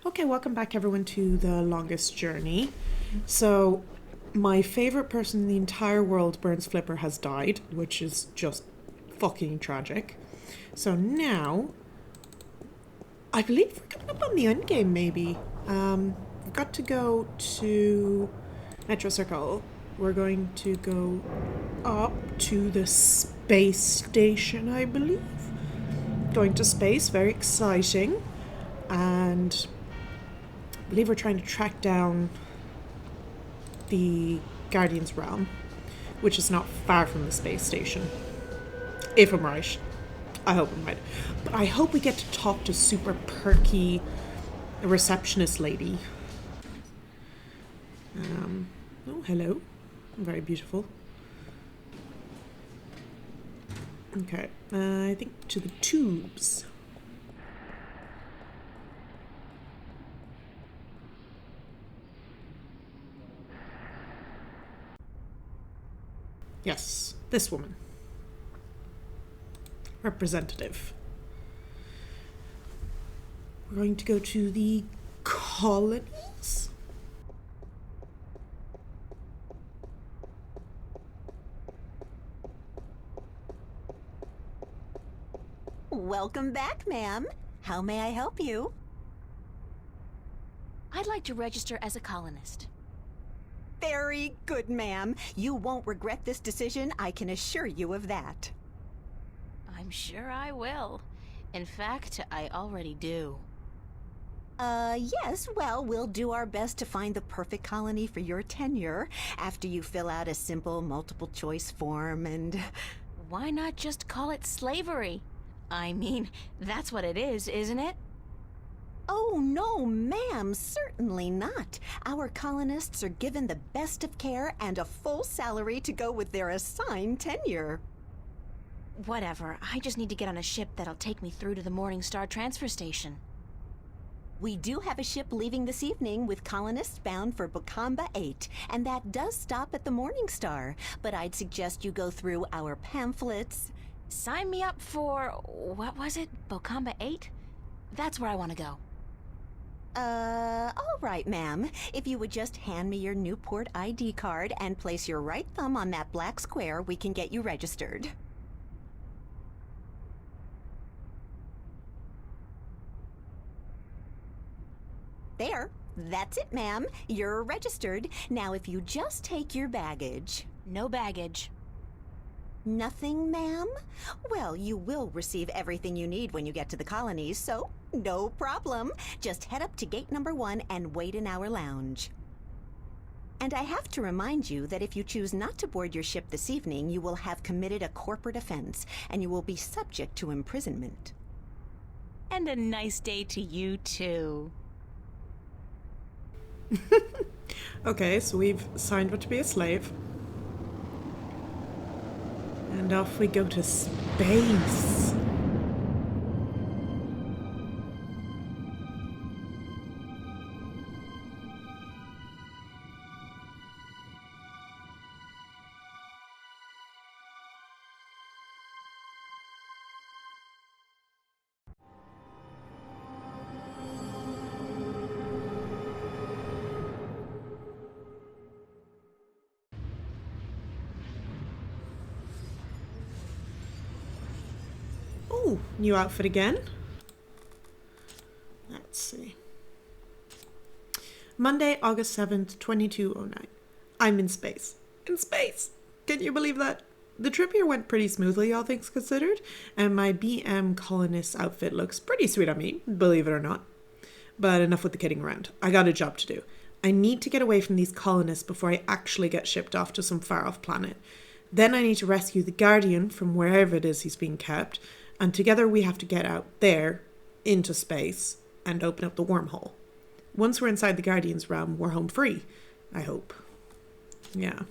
Okay, welcome back everyone to The Longest Journey. So, my favorite person in the entire world, Burns Flipper, has died, which is just fucking tragic. So now, I believe we're coming up on the end game, maybe. We've got to go to Metro Circle. We're going to go up to the space station, I believe. Going to space, very exciting. And I believe we're trying to track down the Guardian's realm, which is not far from the space station. If I'm right. I hope I'm right. But I hope we get to talk to super perky receptionist lady. Oh, hello. Very beautiful. Okay, I think to the tubes. Yes, this woman. Representative. We're going to go to the colonies? Welcome back, ma'am. How may I help you? I'd like to register as a colonist. Very good, ma'am. You won't regret this decision, I can assure you of that. I'm sure I will. In fact, I already do. Yes, well, we'll do our best to find the perfect colony for your tenure after you fill out a simple multiple choice form and... Why not just call it slavery? I mean, that's what it is, isn't it? Oh, no, ma'am, certainly not. Our colonists are given the best of care and a full salary to go with their assigned tenure. Whatever, I just need to get on a ship that'll take me through to the Morningstar transfer station. We do have a ship leaving this evening with colonists bound for Bokamba 8, and that does stop at the Morningstar. But I'd suggest you go through our pamphlets. Sign me up for, what was it, Bokamba 8? That's where I want to go. All right, ma'am. If you would just hand me your Newport ID card and place your right thumb on that black square, we can get you registered. There. That's it, ma'am. You're registered. Now, if you just take your baggage... No baggage. Nothing, ma'am? Well, you will receive everything you need when you get to the colonies, so no problem. Just head up to gate number 1 and wait in our lounge. And I have to remind you that if you choose not to board your ship this evening, you will have committed a corporate offense, and you will be subject to imprisonment. And a nice day to you, too. Okay, so we've signed up to be a slave. And off we go to space. Ooh, new outfit again. Let's see. Monday, August 7th, 2209. I'm in space. In space! Can you believe that? The trip here went pretty smoothly, all things considered, and my BM colonist outfit looks pretty sweet on me, believe it or not. But enough with the kidding around. I got a job to do. I need to get away from these colonists before I actually get shipped off to some far-off planet. Then I need to rescue the Guardian from wherever it is he's being kept, and together we have to get out there, into space, and open up the wormhole. Once we're inside the Guardian's realm, we're home free. I hope. Yeah.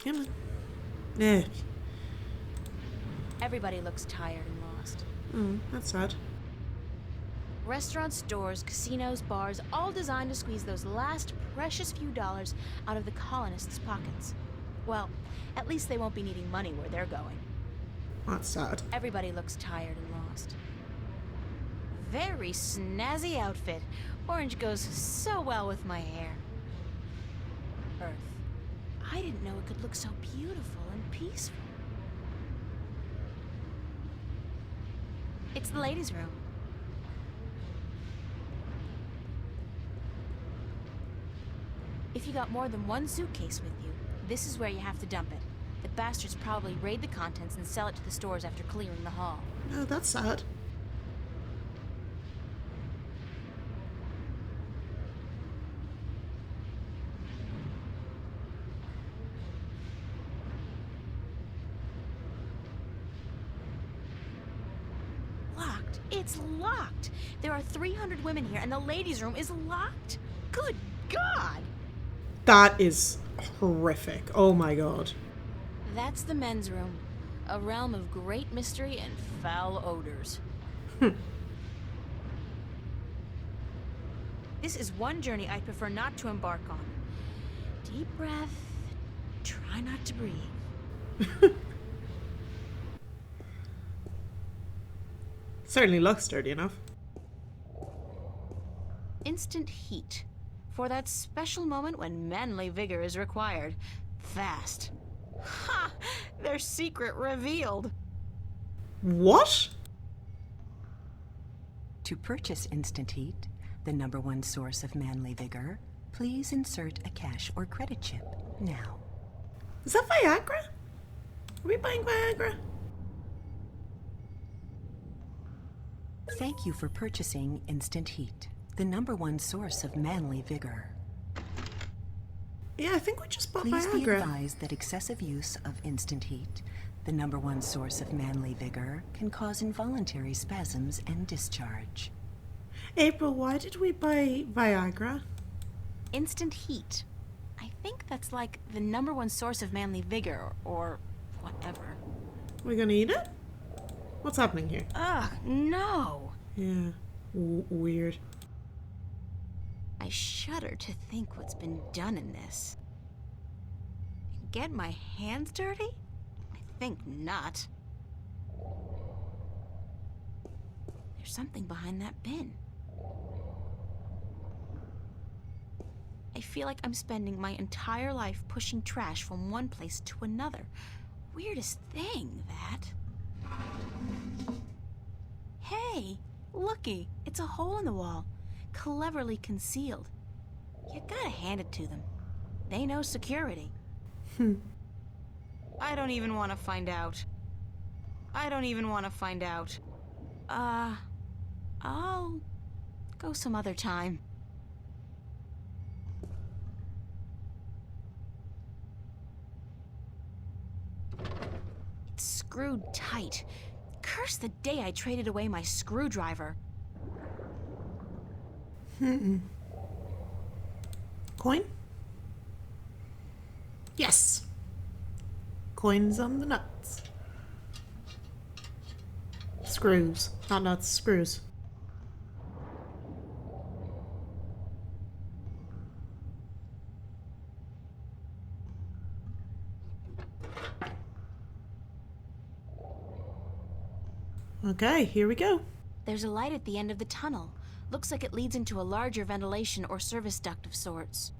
Come on. Everybody looks tired and lost. That's sad. Restaurants, stores, casinos, bars, all designed to squeeze those last precious few dollars out of the colonists' pockets. Well, at least they won't be needing money where they're going. That's sad. Everybody looks tired and lost. very snazzy outfit. Orange goes so well with my hair. Earth. I didn't know it could look so beautiful and peaceful. It's the ladies' room. If you got more than one suitcase with you, this is where you have to dump it. The bastards probably raid the contents and sell it to the stores after clearing the hall. Oh, that's sad. Locked. It's locked. There are 300 women here, and the ladies' room is locked. Good God! That is horrific. Oh my god. That's the men's room. A realm of great mystery and foul odors. This is one journey I'd prefer not to embark on. Deep breath. Try not to breathe. Certainly looks dirty enough. Instant heat. For that special moment when manly vigor is required. Fast. Ha! Their secret revealed. What? To purchase Instant Heat, the #1 source of manly vigor, please insert a cash or credit chip now. Is that Viagra? Are we buying Viagra? Thank you for purchasing Instant Heat, the #1 source of manly vigor. Yeah, I think we just bought Please be Viagra. advised that excessive use of Instant Heat, the #1 source of manly vigor, can cause involuntary spasms and discharge. April, why did we buy Viagra? Instant heat. I think that's like the #1 source of manly vigor or whatever. We gonna eat it? What's happening here? Ugh, no. Yeah, weird. I shudder to think what's been done in this. Get my hands dirty? I think not. There's something behind that bin. I feel like I'm spending my entire life pushing trash from one place to another. Weirdest thing, that. Hey, looky, it's a hole in the wall, cleverly concealed. You gotta hand it to them. They know security. I don't even want to find out. I don't even want to find out. I'll go some other time. It's screwed tight. Curse the day I traded away my screwdriver. Coin? Yes. Coins on the nuts. Screws. Not nuts, screws. Okay, here we go. There's a light at the end of the tunnel. Looks like it leads into a larger ventilation or service duct of sorts.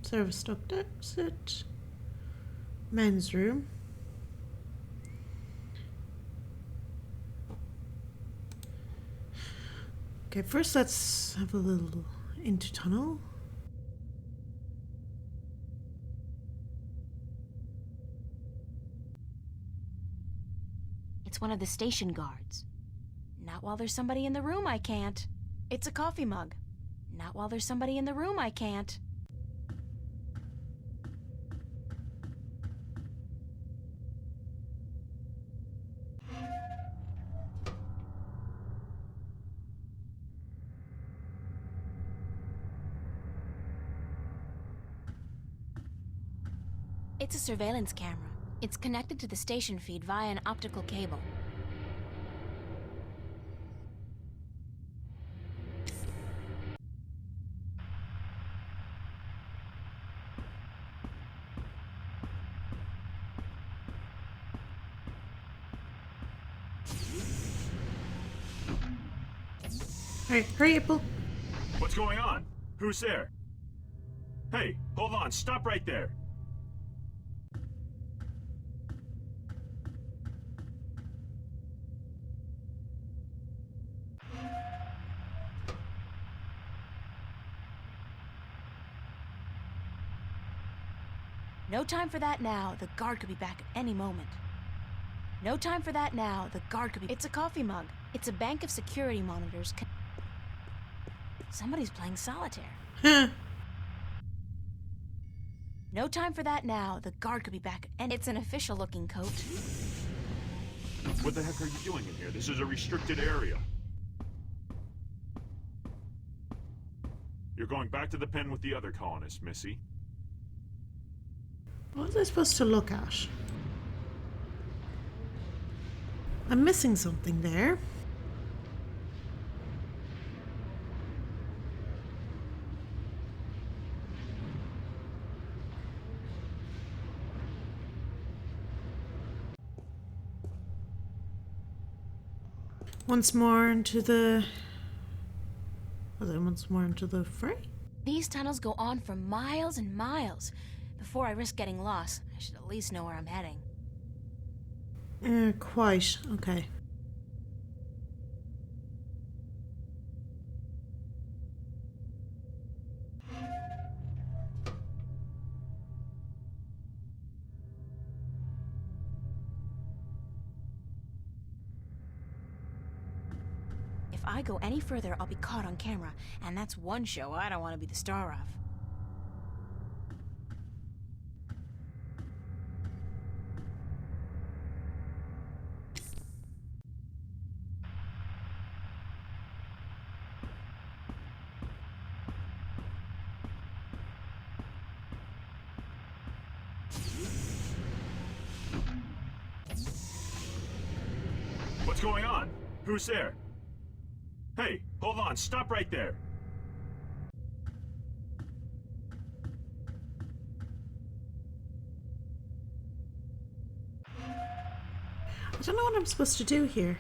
Service duct exit. Men's room. Okay, first let's have a little into tunnel. It's one of the station guards. Not while there's somebody in the room, I can't. It's a coffee mug. Not while there's somebody in the room, I can't. It's a surveillance camera. It's connected to the station feed via an optical cable. Alright, hurry, April. What's going on? Who's there? Hey, hold on, stop right there. No time for that now. The guard could be back at any moment. No time for that now. The guard could be... It's a coffee mug. It's a bank of security monitors. Somebody's playing solitaire. Huh. No time for that now. The guard could be back. And it's an official-looking coat. What the heck are you doing in here? This is a restricted area. You're going back to the pen with the other colonists, Missy. What was I supposed to look at? I'm missing something there. Once more into the... Was it once more into the fray? These tunnels go on for miles and miles. Before I risk getting lost, I should at least know where I'm heading. Quite. Okay. If I go any further, I'll be caught on camera, and that's one show I don't want to be the star of. What's going on? Who's there? Hey, hold on, stop right there. I don't know what I'm supposed to do here.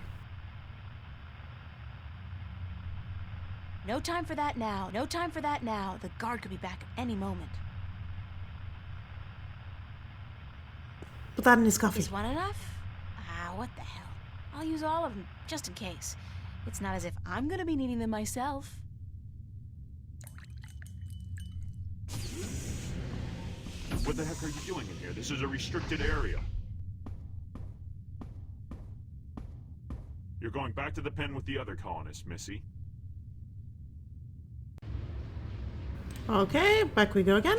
No time for that now. No time for that now. The guard could be back at any moment. Put that in his coffee. Is one enough? Ah, what the hell. I'll use all of them, just in case. It's not as if I'm gonna be needing them myself. What the heck are you doing in here? This is a restricted area. You're going back to the pen with the other colonists, Missy. Okay, back we go again.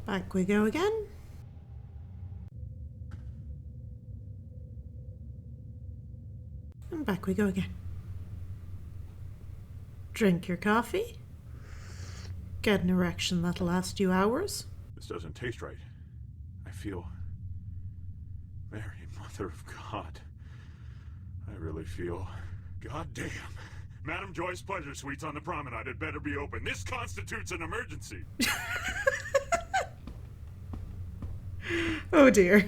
Back we go again. And back we go again. Drink your coffee. Get an erection that'll last you hours. This doesn't taste right. I feel... Mary, Mother of God. I really feel... God damn. Madam Joy's Pleasure Suites on the promenade had better be open. This constitutes an emergency. Oh dear.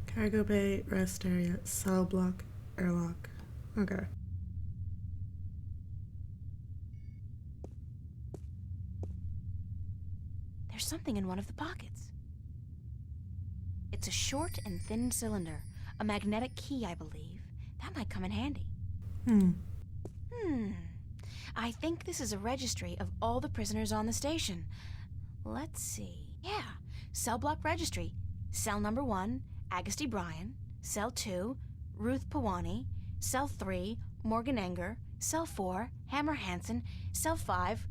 Cargo bay, rest area, cell block, airlock. Okay. There's something in one of the pockets. It's a short and thin cylinder. A magnetic key, I believe. That might come in handy. I think this is a registry of all the prisoners on the station. Let's see. Yeah. Cell block registry. Cell number 1, Agusty Bryan. Cell 2, Ruth Pawani. Cell 3, Morgan Enger. Cell 4, Hammer Hansen. Cell 5,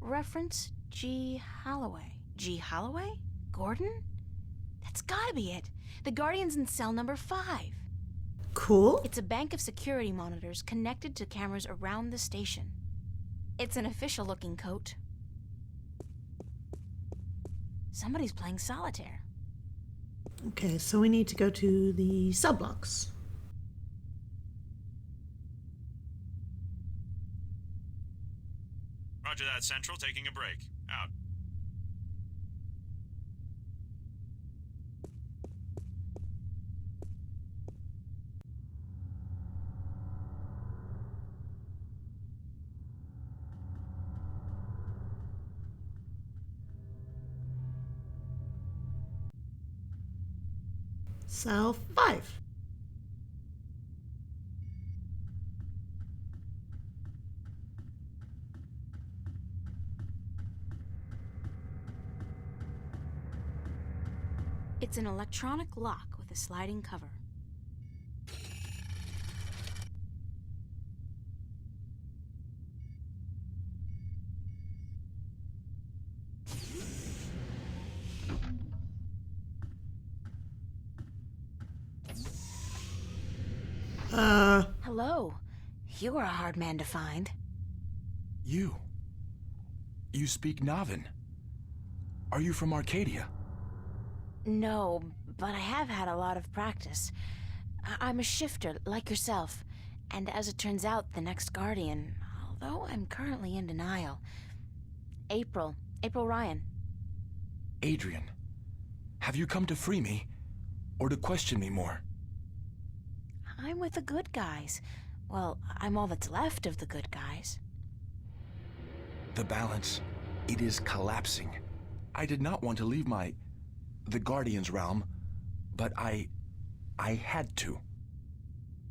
reference G. Holloway. G. Holloway? Gordon? That's gotta be it. The Guardian's in cell number 5. Cool. It's a bank of security monitors connected to cameras around the station. It's an official-looking coat. Somebody's playing solitaire. Okay, so we need to go to the cell blocks. Roger that, Central. Taking a break. Out. Cell 5. It's an electronic lock with a sliding cover. Hello. You are a hard man to find. You speak Navin. Are you from Arcadia? No, but I have had a lot of practice. I'm a shifter, like yourself. And as it turns out, the next Guardian, although I'm currently in denial. April Ryan. Adrian, have you come to free me? Or to question me more? I'm with the good guys. Well, I'm all that's left of the good guys. The balance, it is collapsing. I did not want to leave the Guardian's realm, but I had to.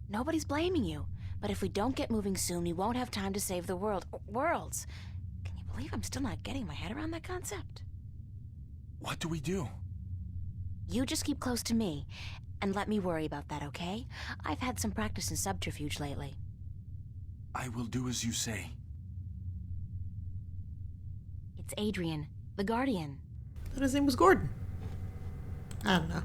Nobody's blaming you. But if we don't get moving soon, we won't have time to save the worlds. Can you believe I'm still not getting my head around that concept? What do we do? You just keep close to me, and let me worry about that, okay? I've had some practice in subterfuge lately. I will do as you say. It's Adrian, the Guardian. I thought his name was Gordon. I don't know.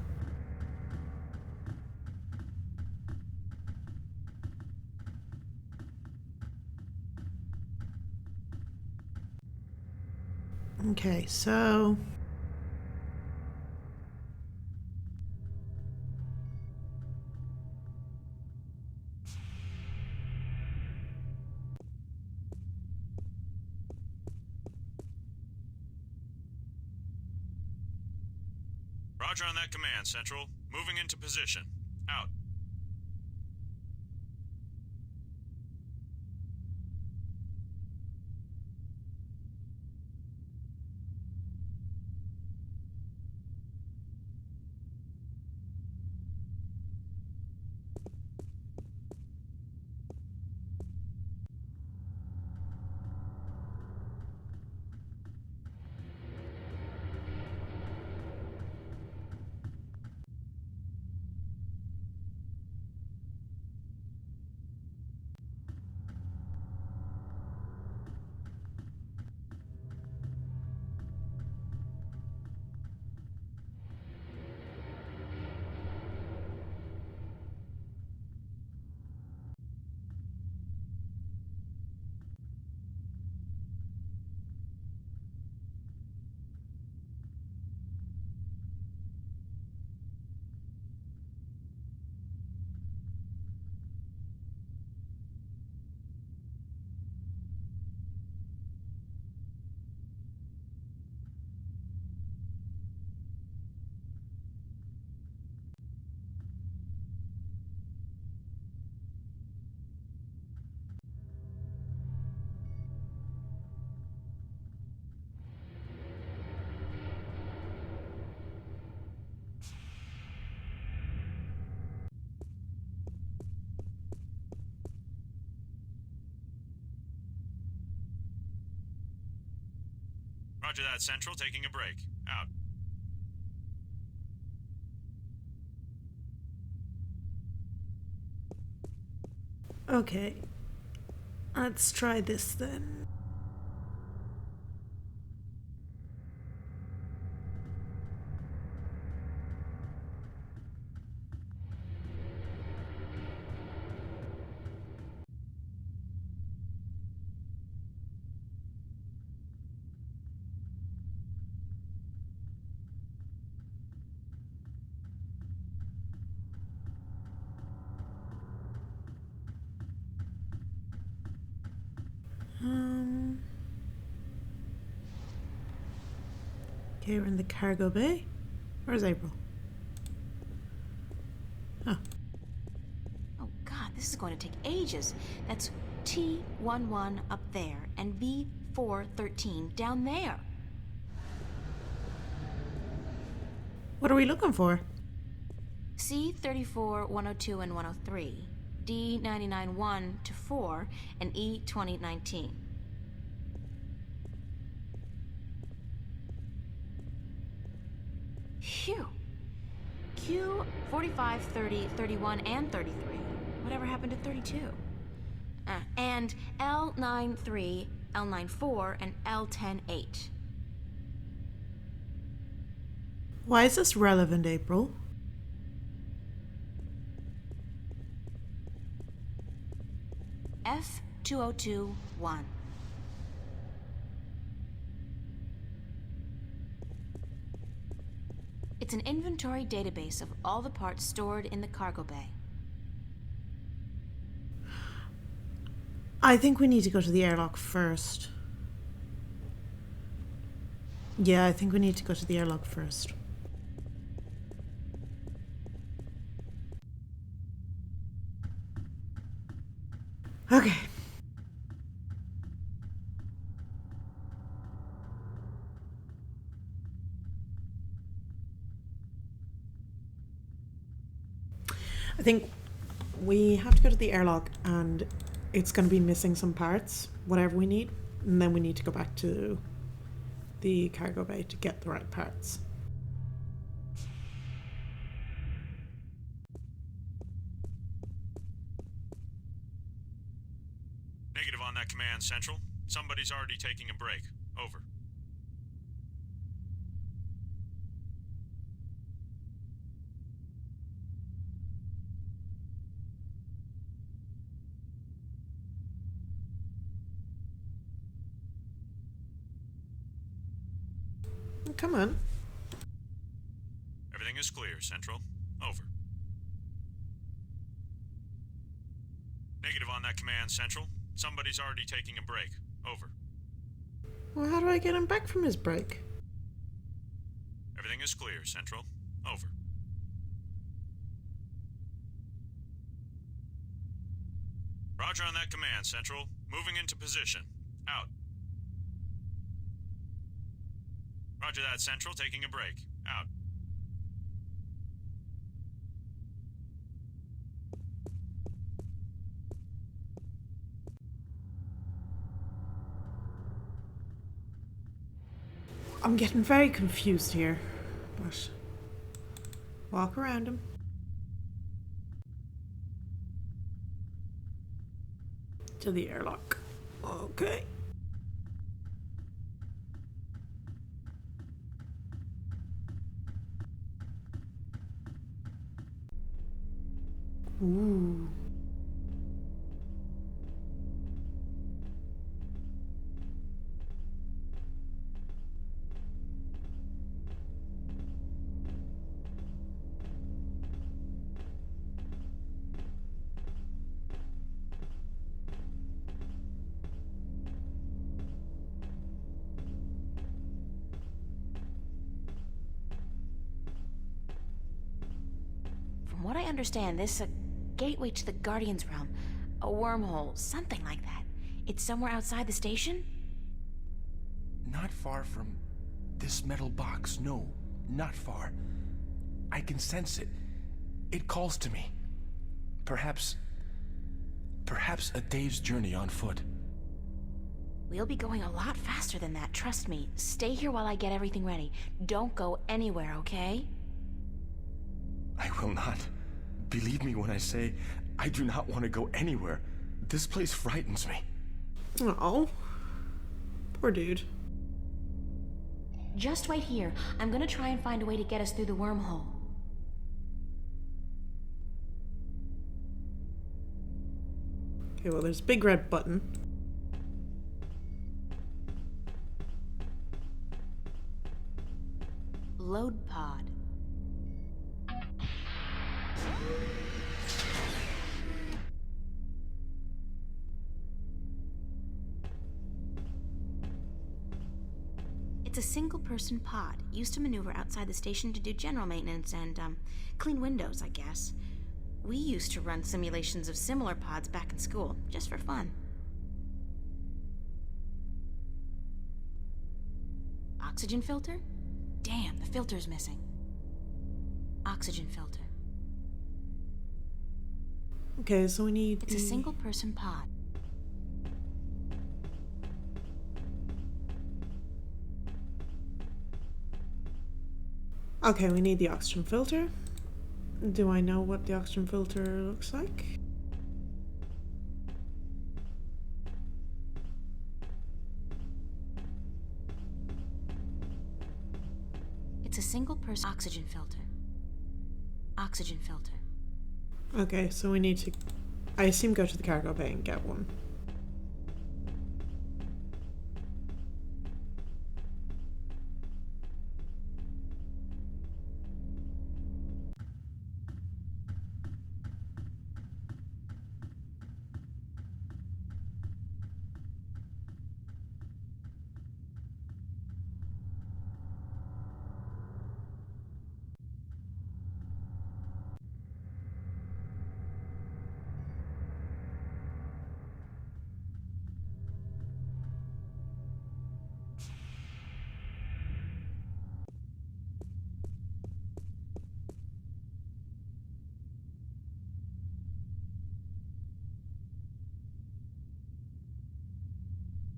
Okay, so... Roger on that command, Central. Moving into position. Out. Roger that, Central. Taking a break. Out. Okay. Let's try this then. Okay, we're in the cargo bay. Where's April? Oh. Oh god, this is going to take ages. That's T11 up there and V413 down there. What are we looking for? C34, 102, and 103, D99 1 to 4, and E2019. Phew. Q 45, 30, 31, and 33. Whatever happened to 32? And L93, L94, and L108. Why is this relevant, April? F2021. It's an inventory database of all the parts stored in the cargo bay. I think we need to go to the airlock first. Yeah, I think we need to go to the airlock first. Okay. I think we have to go to the airlock and it's going to be missing some parts, whatever we need, and then we need to go back to the cargo bay to get the right parts. Negative on that command, Central. Somebody's already taking a break. Over. Come on. Everything is clear, Central. Over. Negative on that command, Central. Somebody's already taking a break. Over. Well, how do I get him back from his break? Everything is clear, Central. Over. Roger on that command, Central. Moving into position. Out. Roger that, Central. Taking a break. Out. I'm getting very confused here, but walk around him. To the airlock. Okay. Ooh. From what I understand, this gateway to the Guardian's realm, a wormhole, something like that. It's somewhere outside the station? Not far from this metal box. No, not far. I can sense it. It calls to me. Perhaps a day's journey on foot. We'll be going a lot faster than that, trust me. Stay here while I get everything ready. Don't go anywhere, okay? I will not. Believe me when I say I do not want to go anywhere. This place frightens me. Oh, poor dude. Just wait here. I'm gonna try and find a way to get us through the wormhole. Okay, well, there's a big red button. Load pod. It's a single-person pod, used to maneuver outside the station to do general maintenance and, clean windows, I guess. We used to run simulations of similar pods back in school, just for fun. Oxygen filter? Damn, the filter's missing. Oxygen filter. Okay, so we need It's a single-person pod. Okay, we need the oxygen filter. Do I know what the oxygen filter looks like? It's a single-person oxygen filter. Oxygen filter. Okay, so we need to, I assume, go to the cargo bay and get one.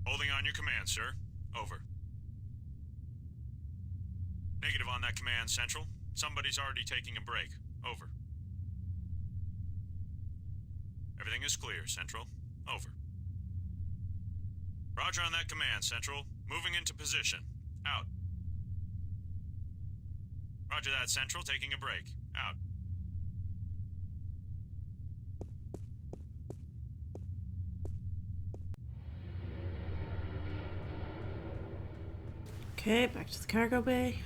Holding on your command, sir. Over. Negative on that command, Central. Somebody's already taking a break. Over. Everything is clear, Central. Over. Roger on that command, Central. Moving into position. Out. Roger that, Central. Taking a break. Out. Okay, back to the cargo bay.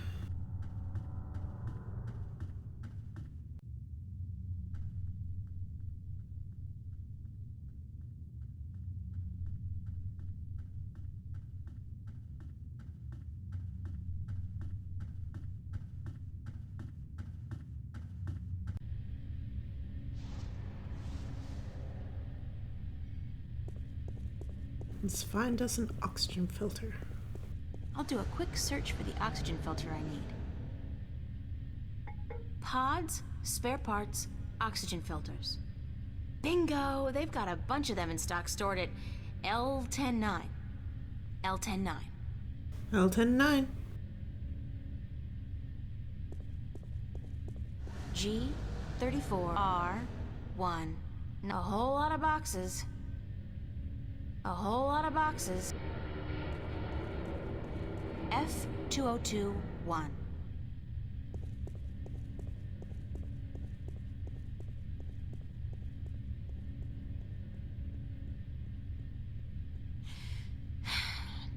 Let's find us an oxygen filter. I'll do a quick search for the oxygen filter I need. Pods, spare parts, oxygen filters. Bingo! They've got a bunch of them in stock stored at L109. L109. L109. G34R1. A whole lot of boxes. A whole lot of boxes. F2021.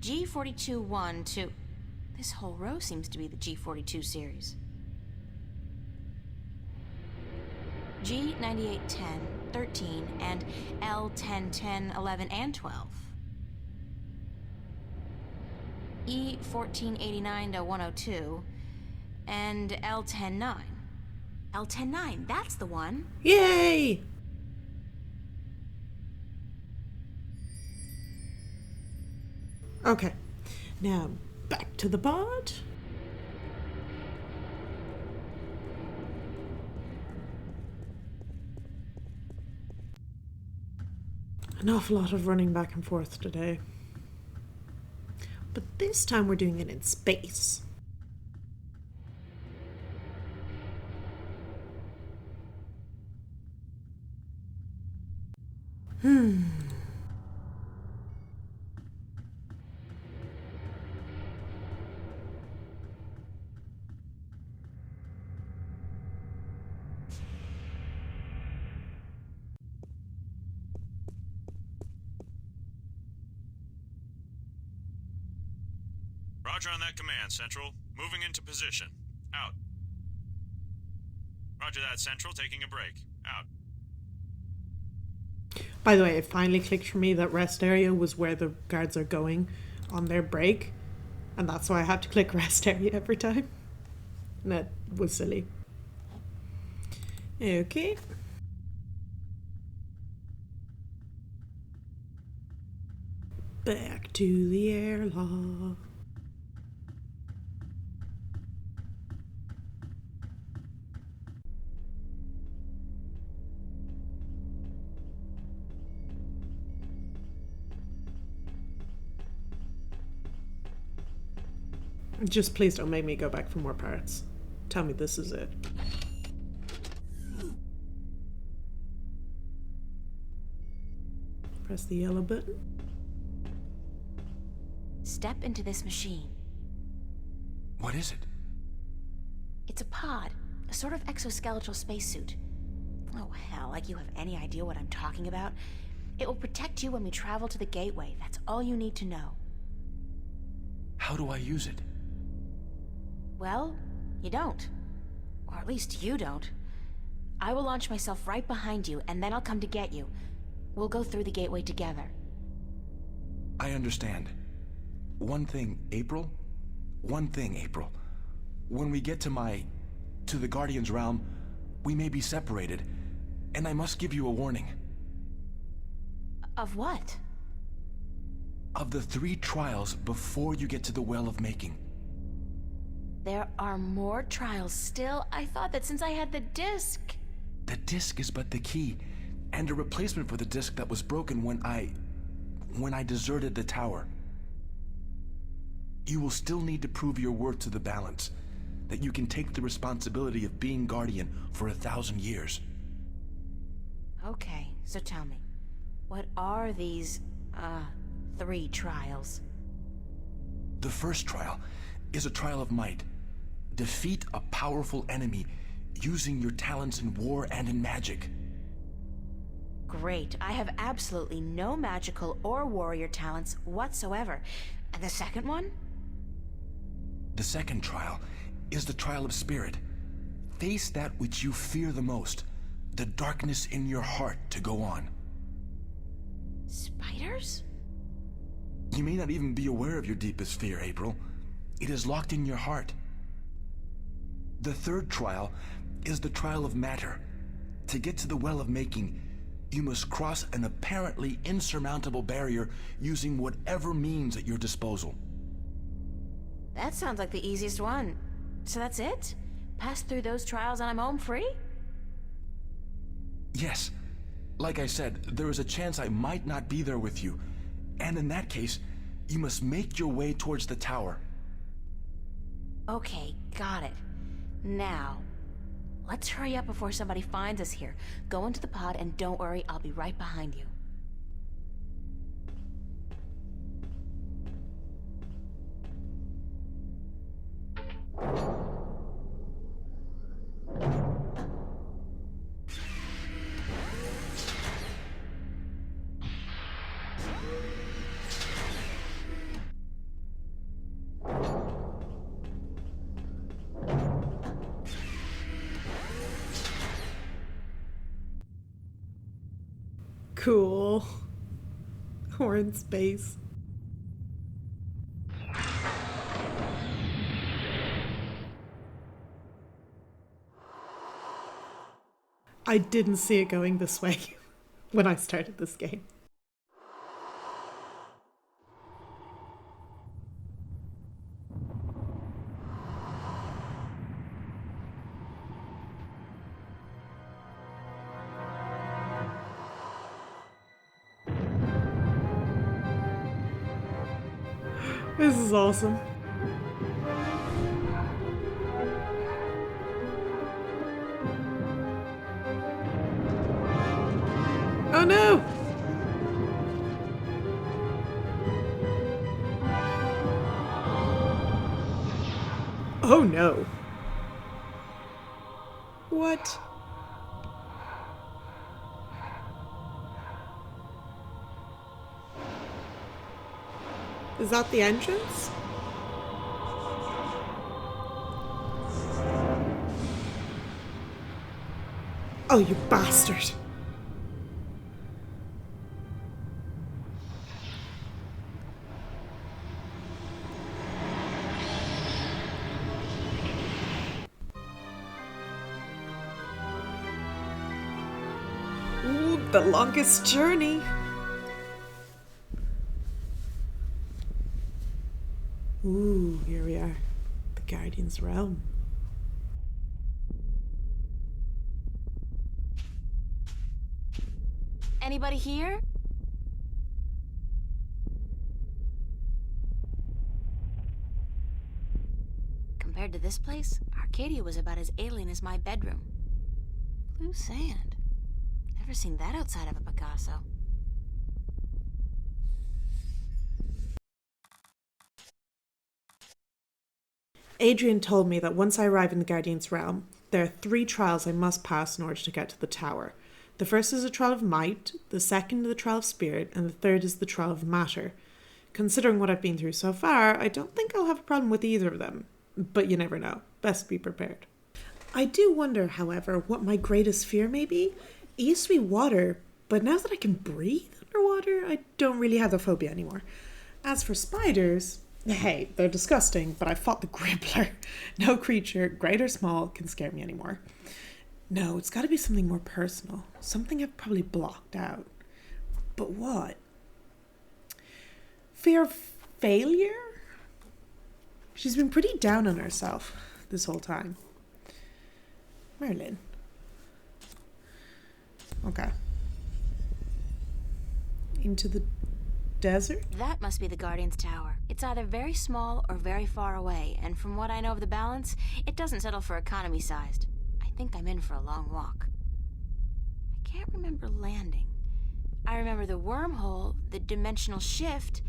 G4212. This whole row seems to be the G42 series. G9810, 13, and L1010, 11, and 12. E1489 to 102, and L109. L109, that's the one. Yay! Okay, now back to the pod. An awful lot of running back and forth today. But this time we're doing it in space. Roger on that command, Central. Moving into position. Out. Roger that, Central. Taking a break. Out. By the way, it finally clicked for me that rest area was where the guards are going on their break. And that's why I have to click rest area every time. That was silly. Okay. Back to the airlock. Just please don't make me go back for more parts. Tell me this is it. Press the yellow button. Step into this machine. What is it? It's a pod, a sort of exoskeletal spacesuit. Oh hell, like you have any idea what I'm talking about? It will protect you when we travel to the gateway. That's all you need to know. How do I use it? Well, you don't. Or at least you don't. I will launch myself right behind you, and then I'll come to get you. We'll go through the gateway together. I understand. One thing, April. When we get to the Guardian's realm, we may be separated, and I must give you a warning. Of what? Of the 3 trials before you get to the Well of Making. There are more trials still? I thought that since I had the disc... The disc is but the key, and a replacement for the disc that was broken when I deserted the tower. You will still need to prove your worth to the Balance, that you can take the responsibility of being Guardian for 1,000 years. Okay, so tell me, what are these, 3 trials? The first trial is a trial of might. Defeat a powerful enemy using your talents in war and in magic. Great, I have absolutely no magical or warrior talents whatsoever. And the second one? The second trial is the trial of spirit. Face that which you fear the most, the darkness in your heart to go on. Spiders? You may not even be aware of your deepest fear, April. It is locked in your heart. The third trial is the trial of matter. To get to the Well of Making, you must cross an apparently insurmountable barrier using whatever means at your disposal. That sounds like the easiest one. So that's it? Pass through those trials and I'm home free? Yes. Like I said, there is a chance I might not be there with you. And in that case, you must make your way towards the tower. Okay, got it. Now, let's hurry up before somebody finds us here. Go into the pod and don't worry, I'll be right behind you. Cool. We're in space. I didn't see it going this way when I started this game. This is awesome. Oh no! Oh no. What? Is that the entrance? Oh, you bastard. The longest journey. Ooh, here we are. The Guardian's Realm. Anybody here? Compared to this place, Arcadia was about as alien as my bedroom. Blue sand. Never seen that outside of a Picasso. Adrian told me that once I arrive in the Guardian's Realm, there are 3 trials I must pass in order to get to the tower. The first is the trial of might, the second the trial of spirit, and the third is the trial of matter. Considering what I've been through so far, I don't think I'll have a problem with either of them. But you never know. Best be prepared. I do wonder, however, what my greatest fear may be. It used to be water, but now that I can breathe underwater, I don't really have the phobia anymore. As for spiders, hey, they're disgusting, but I fought the Gribbler. No creature, great or small, can scare me anymore. No, it's got to be something more personal. Something I've probably blocked out. But what? Fear of failure? She's been pretty down on herself this whole time. Merlin. Okay. Into the desert? That must be the Guardian's Tower. It's either very small or very far away, and from what I know of the balance, it doesn't settle for economy-sized. I think I'm in for a long walk. I can't remember landing. I remember the wormhole, the dimensional shift,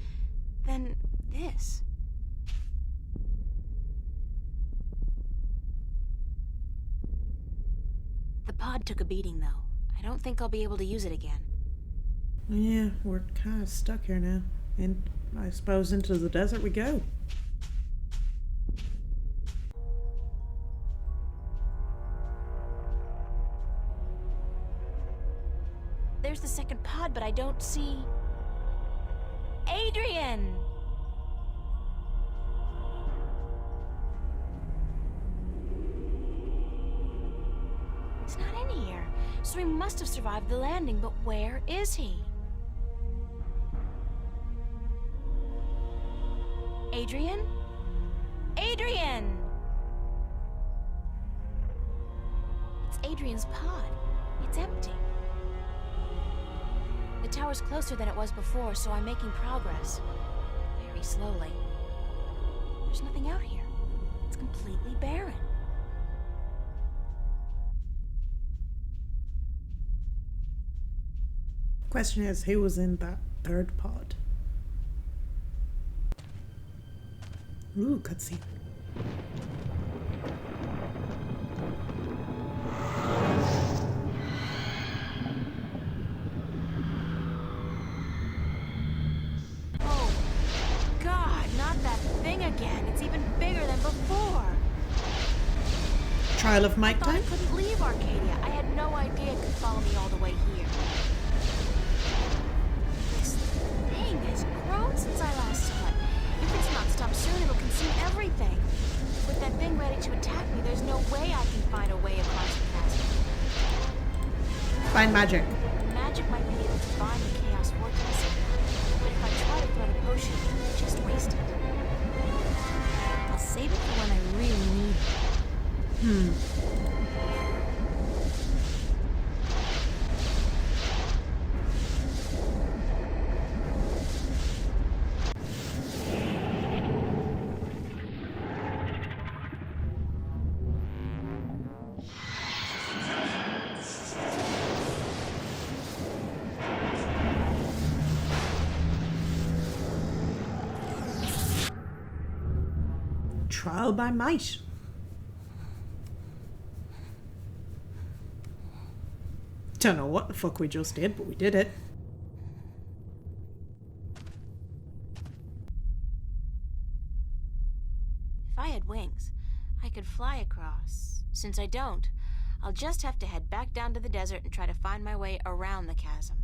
then this. The pod took a beating, though. I don't think I'll be able to use it again. Yeah, we're kind of stuck here now. And I suppose into the desert we go. There's the second pod, but I don't see... Adrian! He's not in here, so he must have survived the landing, but where is he? Adrian? Adrian! It's Adrian's pod. It's empty. The tower's closer than it was before, so I'm making progress. Very slowly. There's nothing out here. It's completely barren. Question is, who was in that third pod? Ooh, cutscene. Oh, God, not that thing again. It's even bigger than before. Trial of I might thought I time? couldn't leave Arcadia. I had no idea it could follow me all the way here. This thing has grown since I last saw it. If it's not stopped soon, it'll consume everything. With that thing ready to attack me, there's no way I can find a way across the chasm. Find magic. Magic might be able to bind the chaos vortex, but if I try to throw the potion, it's just wasted. I'll save it for when I really need it. Trial by might. Don't know what the fuck we just did, but we did it. If I had wings, I could fly across. Since I don't, I'll just have to head back down to the desert and try to find my way around the chasm.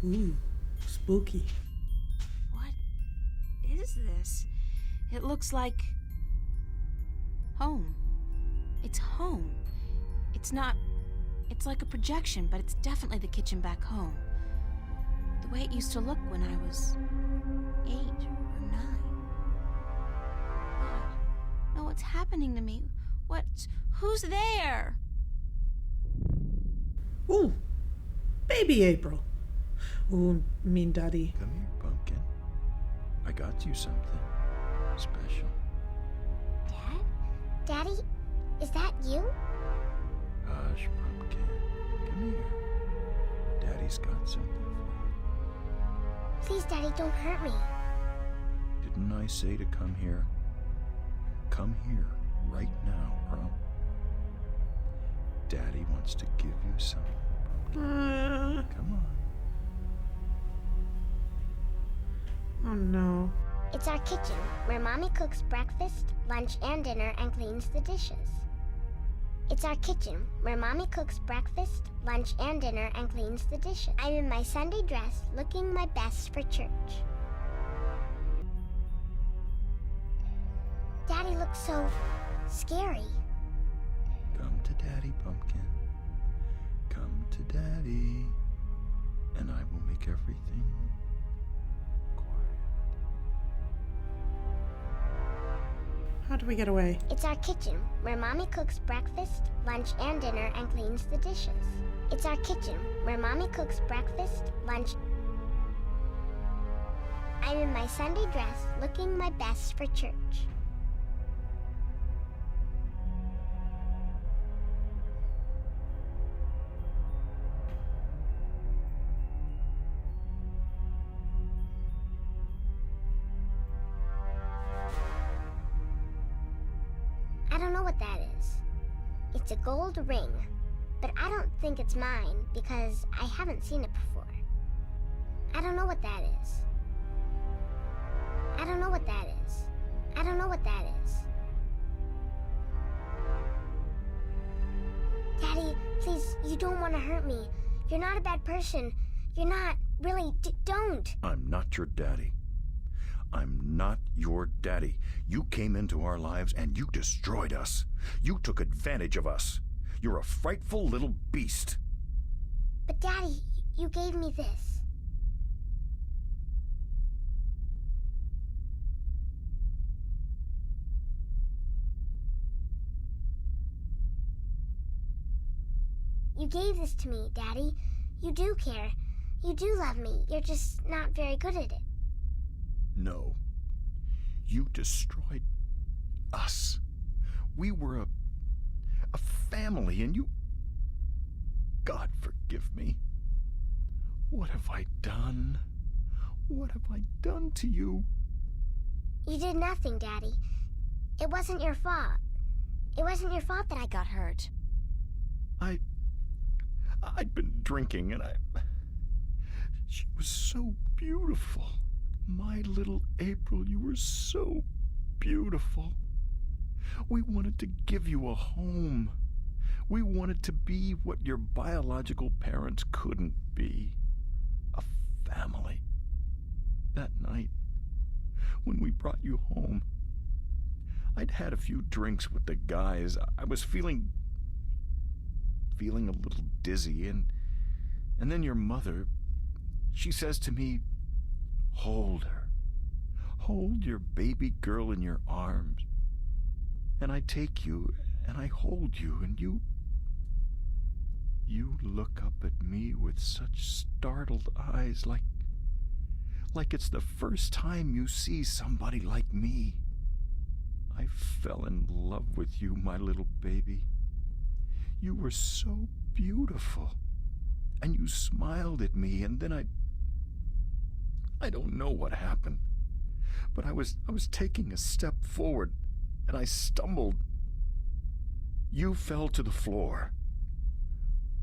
Ooh, spooky. What is this? It looks like home. It's home. It's not. It's like a projection, but it's definitely the kitchen back home. The way it used to look when I was 8 or 9. What? No, what's happening to me? Who's there? Ooh, baby April. Ooh, mean daddy. Come here, Pumpkin. I got you something special. Dad? Daddy, is that you? Hush, Pumpkin. Come here. Daddy's got something for Please, Daddy, don't hurt me. you. Didn't I say to come here? Come here right now, bro. Daddy wants to give you something. Come on. Oh no. It's our kitchen, where Mommy cooks breakfast, lunch, and dinner and cleans the dishes. It's our kitchen, where Mommy cooks breakfast, lunch, and dinner and cleans the dishes. I'm in my Sunday dress, looking my best for church. Daddy looks so scary. Come to Daddy, Pumpkin. Come to Daddy. And I will make everything quiet. How do we get away? It's our kitchen, where Mommy cooks breakfast, lunch, and dinner and cleans the dishes. It's our kitchen, where Mommy cooks breakfast, lunch. I'm in my Sunday dress, looking my best for church. I don't know what that is. It's a gold ring, but I don't think it's mine because I haven't seen it before. I don't know what that is. I don't know what that is. I don't know what that is. Daddy, please, you don't want to hurt me. You're not a bad person. You're not. Really, don't. I'm not your daddy. I'm not your daddy. You came into our lives and you destroyed us. You took advantage of us. You're a frightful little beast. But Daddy, you gave me this. You gave this to me, Daddy. You do care. You do love me. You're just not very good at it. No. You destroyed us. We were a family, and you... God forgive me. What have I done? What have I done to you? You did nothing, Daddy. It wasn't your fault. It wasn't your fault that I got hurt. I'd been drinking, and she was so beautiful. My little April, you were so beautiful. We wanted to give you a home. We wanted to be what your biological parents couldn't be. A family. That night, when we brought you home, I'd had a few drinks with the guys. I was feeling a little dizzy, and then your mother, she says to me, "Hold her. Hold your baby girl in your arms." And I take you, and I hold you, and you look up at me with such startled eyes, like it's the first time you see somebody like me. I fell in love with you, my little baby. You were so beautiful, and you smiled at me, and then I don't know what happened, but I was taking a step forward, and I stumbled. You fell to the floor,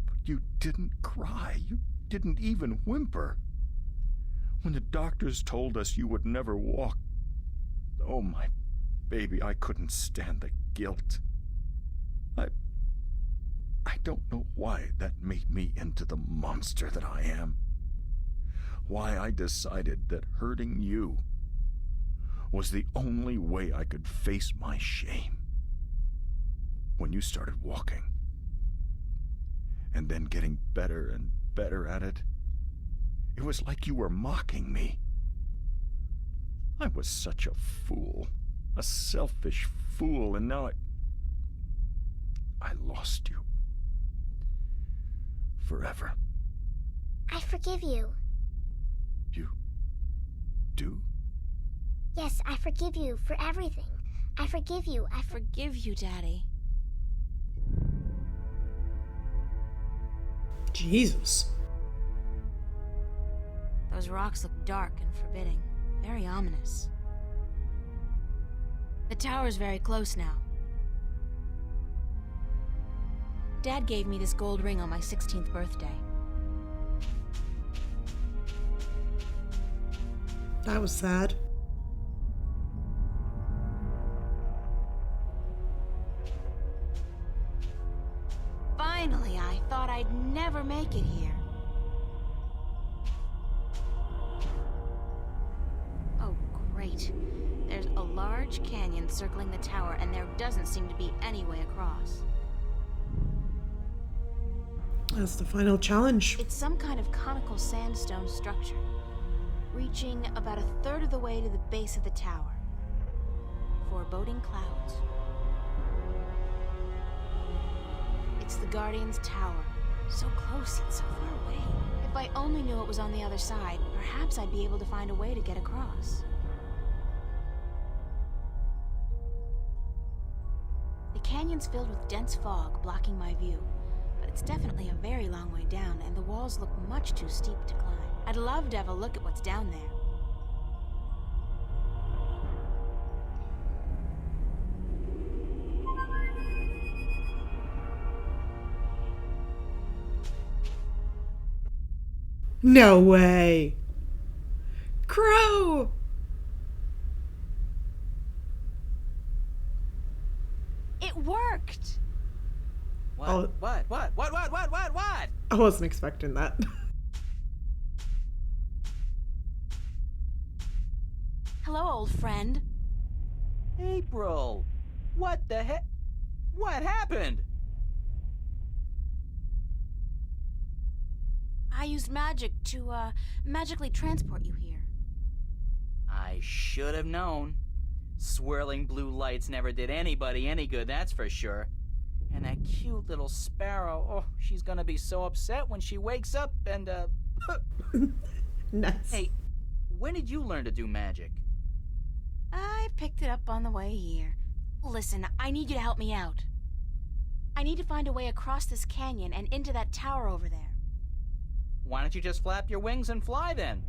but you didn't cry. You didn't even whimper. When the doctors told us you would never walk, oh, my baby, I couldn't stand the guilt. I don't know why that made me into the monster that I am. why I decided that hurting you was the only way I could face my shame. When you started walking, and then getting better and better at it, it was like you were mocking me. I was such a fool, a selfish fool, and now I lost you. Forever. I forgive you. You do? Yes, I forgive you for everything. I forgive you. I Forgive you, Daddy. Jesus. Those rocks look dark and forbidding. Very ominous. The tower's very close now. Dad gave me this gold ring on my 16th birthday. That was sad. Finally, I thought I'd never make it here. Oh, great. There's a large canyon circling the tower, and there doesn't seem to be any way across. That's the final challenge. It's some kind of conical sandstone structure, reaching about a third of the way to the base of the tower. Foreboding clouds. It's the Guardian's Tower. So close yet so far away. If I only knew it was on the other side, perhaps I'd be able to find a way to get across. The canyon's filled with dense fog, blocking my view. But it's definitely a very long way down, and the walls look much too steep to climb. I'd love to have a look at what's down there. No way. Crow! It worked! What? Oh. What? I wasn't expecting that. Hello, old friend. April! What the heck? What happened? I used magic to, magically transport you here. I should have known. Swirling blue lights never did anybody any good, that's for sure. And that cute little sparrow, oh, she's gonna be so upset when she wakes up and, Nice. Hey, when did you learn to do magic? I picked it up on the way here. Listen, I need you to help me out. I need to find a way across this canyon and into that tower over there. Why don't you just flap your wings and fly then?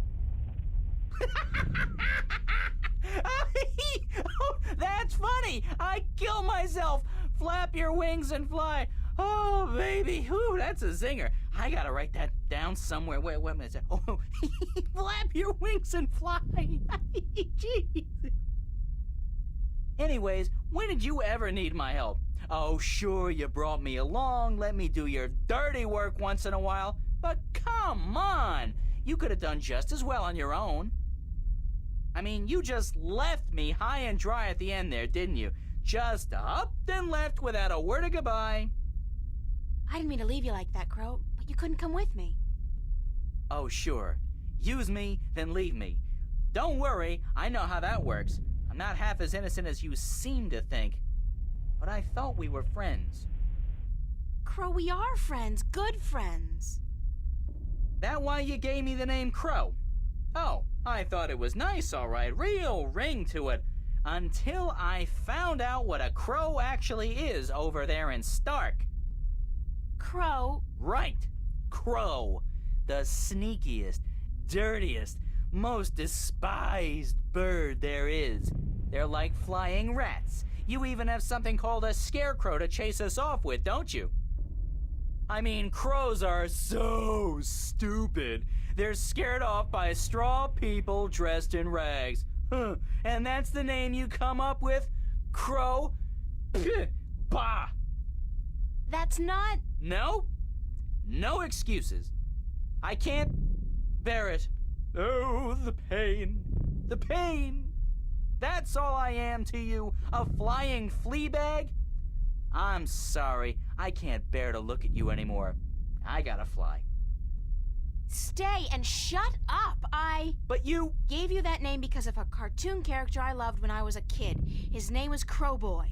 Oh, that's funny! I kill myself! Flap your wings and fly! Oh, baby! Ooh, that's a zinger. I gotta write that down somewhere. Wait a minute. Oh, flap your wings and fly! Jeez. Anyways, when did you ever need my help? Oh, sure, you brought me along, let me do your dirty work once in a while. But come on! You could have done just as well on your own. I mean, you just left me high and dry at the end there, didn't you? Just up and left without a word of goodbye. I didn't mean to leave you like that, Crow, but you couldn't come with me. Oh, sure. Use me, then leave me. Don't worry, I know how that works. I'm not half as innocent as you seem to think. But I thought we were friends. Crow, we are friends, good friends. That why you gave me the name Crow? Oh, I thought it was nice, all right. Real ring to it. Until I found out what a crow actually is over there in Stark. Crow? Right. Crow. The sneakiest, dirtiest, most despised bird there is. They're like flying rats. You even have something called a scarecrow to chase us off with, don't you? I mean, crows are so stupid. They're scared off by straw people dressed in rags. Huh. And that's the name you come up with? Crow? Pfft. Bah! That's not... No? No excuses. I can't bear it Oh, the pain. The pain. That's all I am to you, a flying flea bag? I'm sorry, I can't bear to look at you anymore. I gotta fly. Stay and shut up! But you... Gave you that name because of a cartoon character I loved when I was a kid. His name was Crowboy.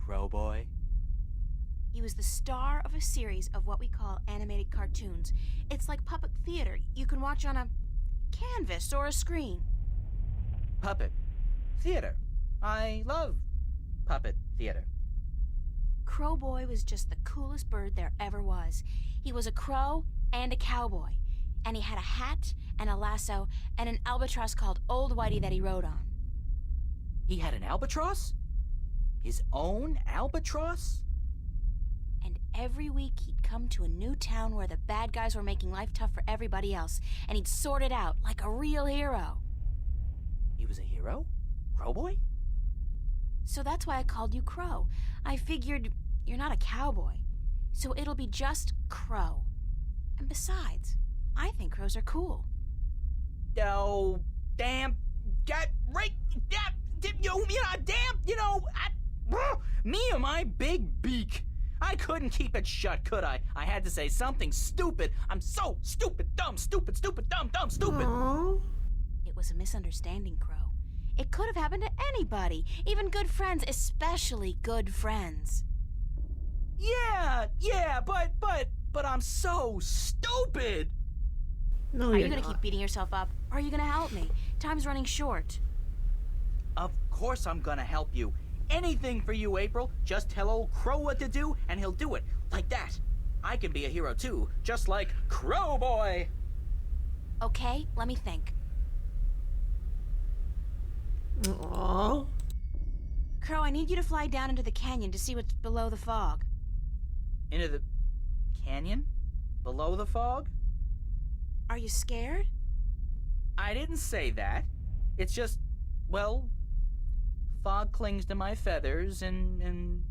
Crowboy? He was the star of a series of what we call animated cartoons. It's like puppet theater you can watch on a canvas or a screen. Puppet theater. I love puppet theater. Crowboy was just the coolest bird there ever was. He was a crow and a cowboy. And he had a hat and a lasso and an albatross called Old Whitey that he rode on. He had an albatross? His own albatross? And every week he'd come to a new town where the bad guys were making life tough for everybody else, and he'd sort it out like a real hero. He was a hero? Crowboy? So that's why I called you Crow. I figured you're not a cowboy, so it'll be just Crow. And besides, I think crows are cool. Oh, damn. Get right. Me and my big beak. I couldn't keep it shut, could I? I had to say something stupid. I'm so stupid, dumb, stupid, dumb, stupid. Aww. It was a misunderstanding, Crow. It could have happened to anybody, even good friends, especially good friends. Yeah, but I'm so stupid. No, Are you're you gonna not. keep beating yourself up, or are you gonna help me? Time's running short. Of course I'm gonna help you. Anything for you, April. Just tell old Crow what to do, and he'll do it. Like that. I can be a hero too, just like Crowboy. Okay, let me think. Aww. Crow, I need you to fly down into the canyon to see what's below the fog. Into the canyon? Below the fog? Are you scared? I didn't say that. It's just, well, fog clings to my feathers and...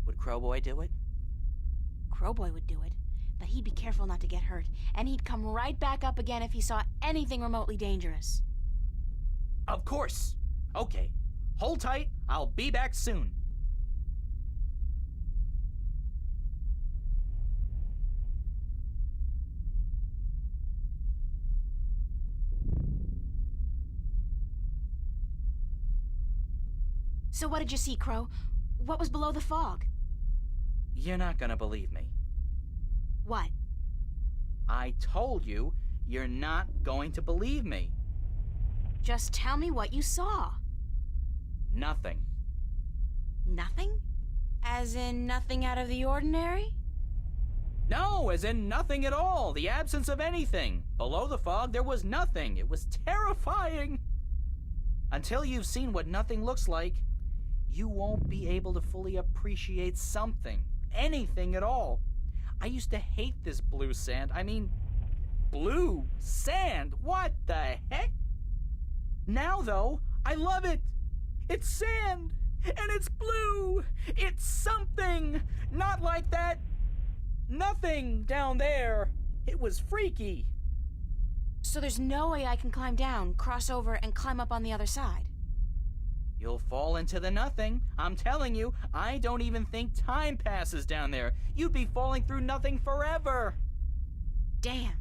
Would Crowboy do it? Crowboy would do it, but he'd be careful not to get hurt, and he'd come right back up again if he saw anything remotely dangerous. Of course. Okay. Hold tight. I'll be back soon. So what did you see, Crow? What was below the fog? You're not gonna believe me. What? I told you, you're not going to believe me. Just tell me what you saw. Nothing. Nothing? As in nothing out of the ordinary? No, as in nothing at all. The absence of anything. Below the fog, there was nothing. It was terrifying. Until you've seen what nothing looks like, you won't be able to fully appreciate something. Anything at all. I used to hate this blue sand. I mean, blue sand? What the heck? Now, though, I love it. It's sand, and it's blue. It's something. Not like that nothing down there. It was freaky. So there's no way I can climb down, cross over, and climb up on the other side? You'll fall into the nothing. I'm telling you, I don't even think time passes down there. You'd be falling through nothing forever. Damn.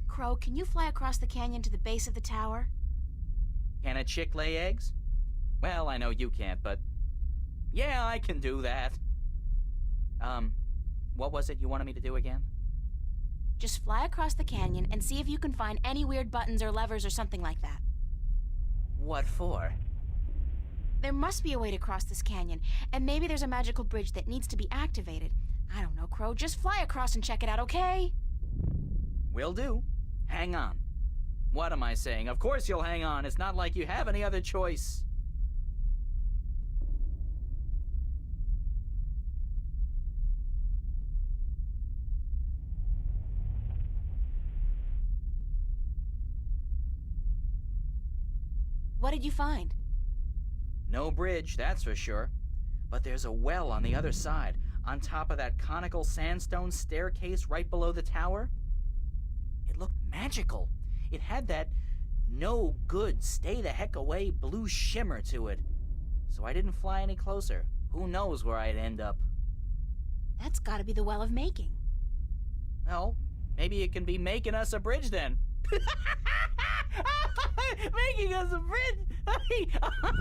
Crow, can you fly across the canyon to the base of the tower? Can a chick lay eggs? Well, I know you can't, but... yeah, I can do that. What was it you wanted me to do again? Just fly across the canyon and see if you can find any weird buttons or levers or something like that. What for? There must be a way to cross this canyon, and maybe there's a magical bridge that needs to be activated. I don't know, Crow. Just fly across and check it out, okay? Will do. Hang on. What am I saying? Of course you'll hang on. It's not like you have any other choice. What did you find? No bridge, that's for sure. But there's a well on the other side. on top of that conical sandstone staircase right below the tower. It looked magical. It had that no good, stay the heck away blue shimmer to it. So I didn't fly any closer. Who knows where I'd end up? That's gotta be the Well of Making. Well, maybe it can be making us a bridge then. Making us a bridge?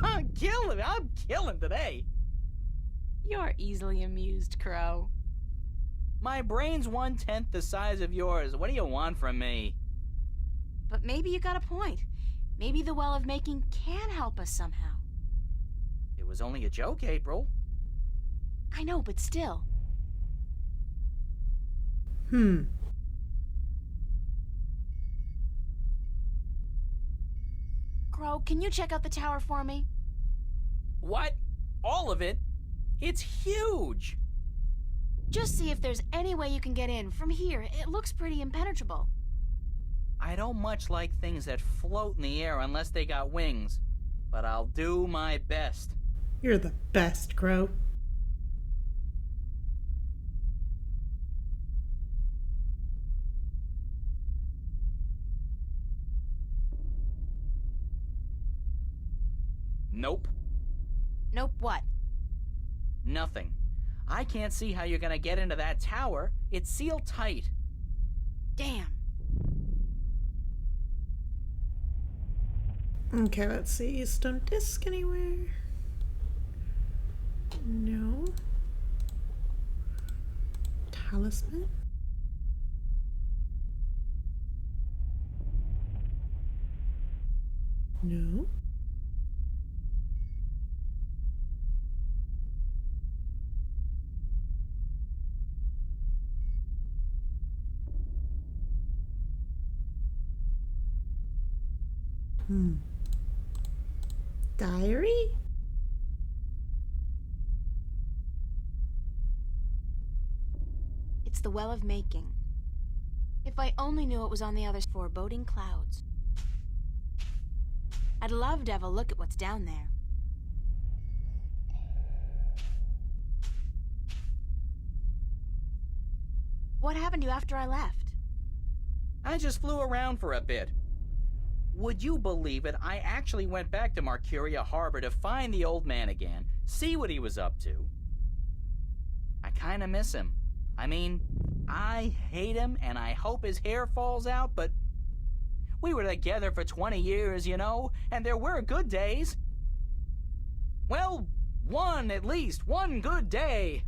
I'm killing today. You're easily amused, Crow. My brain's 1/10 the size of yours. What do you want from me? But maybe you got a point. Maybe the Well of Making can help us somehow. It was only a joke, April. I know, but still. Crow, can you check out the tower for me? What? All of it? It's huge! Just see if there's any way you can get in. From here, it looks pretty impenetrable. I don't much like things that float in the air unless they got wings. But I'll do my best. You're the best, Crow. Nope. Nope, what? Nothing. I can't see how you're gonna get into that tower. It's sealed tight. Damn. Okay, let's see. Stone disc anywhere? No. Talisman? No. Diary? It's the Well of Making. If I only knew it was on the other foreboding clouds. I'd love to have a look at what's down there. What happened to you after I left? I just flew around for a bit. Would you believe it? I actually went back to Marcuria Harbor to find the old man again, see what he was up to. I kinda miss him. I mean, I hate him and I hope his hair falls out, but we were together for 20 years, you know, and there were good days. Well, at least one good day.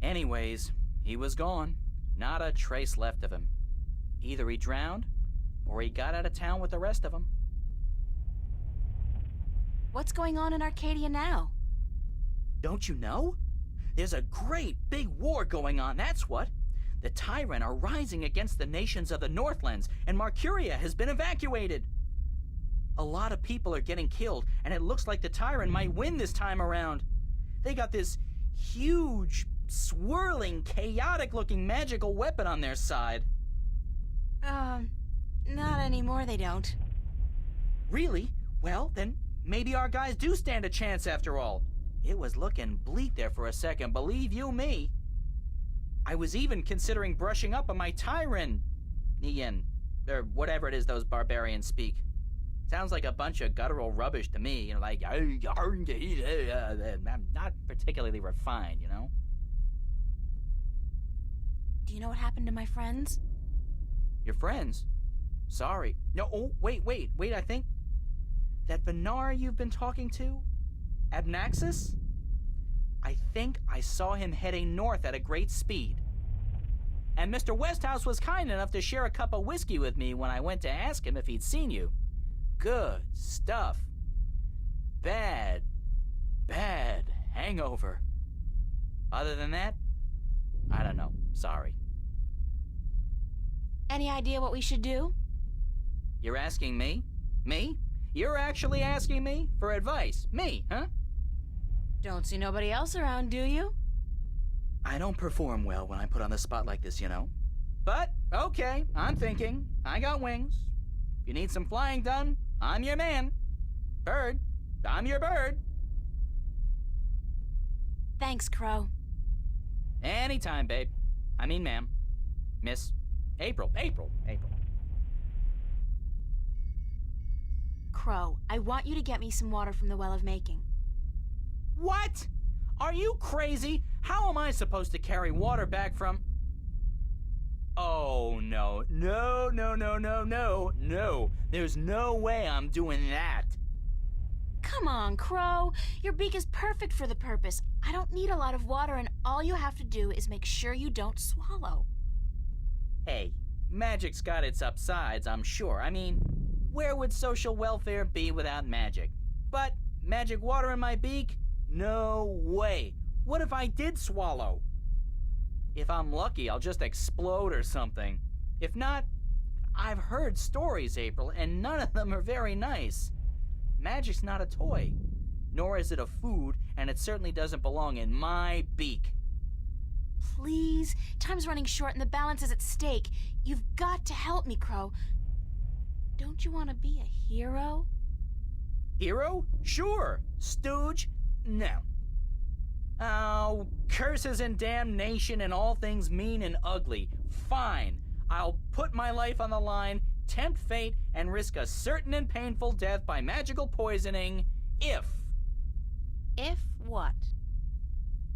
Anyways, he was gone. Not a trace left of him. Either he drowned, or he got out of town with the rest of them. What's going on in Arcadia now? Don't you know? There's a great big war going on, that's what. The Tyrant are rising against the nations of the Northlands, and Marcuria has been evacuated. A lot of people are getting killed, and it looks like the Tyrant might win this time around. They got this huge, swirling, chaotic-looking magical weapon on their side. Not anymore, they don't. Really? Well, then maybe our guys do stand a chance after all. It was looking bleak there for a second, believe you me. I was even considering brushing up on my Tyranian, or whatever it is those barbarians speak. Sounds like a bunch of guttural rubbish to me, you know, like, I'm not particularly refined, you know? Do you know what happened to my friends? Your friends? Sorry. No, oh, wait, I think... That Venar you've been talking to? Abnaxis? I think I saw him heading north at a great speed. And Mr. Westhouse was kind enough to share a cup of whiskey with me when I went to ask him if he'd seen you. Good stuff. Bad hangover. Other than that, I don't know. Sorry. Any idea what we should do? You're asking me? Me? You're actually asking me for advice? Me, huh? Don't see nobody else around, do you? I don't perform well when I put on the spot like this, you know. But, okay, I'm thinking. I got wings. If you need some flying done, I'm your man. Bird, I'm your bird. Thanks, Crow. Anytime, babe. I mean, ma'am. Miss April. April. Crow, I want you to get me some water from the Well of Making. What? Are you crazy? How am I supposed to carry water back from... Oh, no. No. There's no way I'm doing that. Come on, Crow. Your beak is perfect for the purpose. I don't need a lot of water, and all you have to do is make sure you don't swallow. Hey, magic's got its upsides, I'm sure. I mean, where would social welfare be without magic? But magic water in my beak? No way. What if I did swallow? If I'm lucky, I'll just explode or something. If not, I've heard stories, April, and none of them are very nice. Magic's not a toy, nor is it a food, and it certainly doesn't belong in my beak. Please, time's running short and the balance is at stake. You've got to help me, Crow. Don't you want to be a hero? Hero? Sure. Stooge? No. Oh, curses and damnation and all things mean and ugly. Fine. I'll put my life on the line, tempt fate, and risk a certain and painful death by magical poisoning if... If what?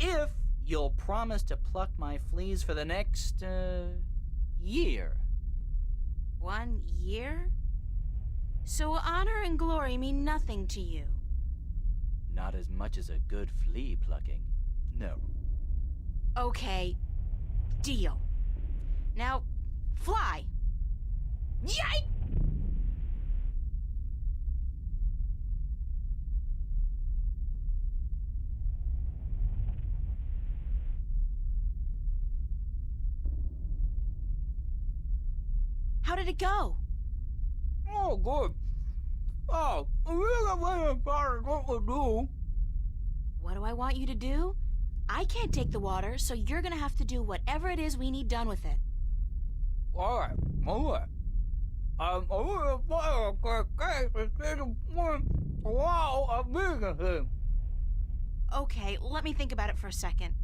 If you'll promise to pluck my fleas for the next, year. 1 year? So honor and glory mean nothing to you? Not as much as a good flea plucking. No. Okay, deal. Now, fly. Yike! How did it go? Oh, good. Oh, what to do. What do I want you to do? I can't take the water, so you're gonna have to do whatever it is we need done with it. All right. Okay, let me think about it for a second.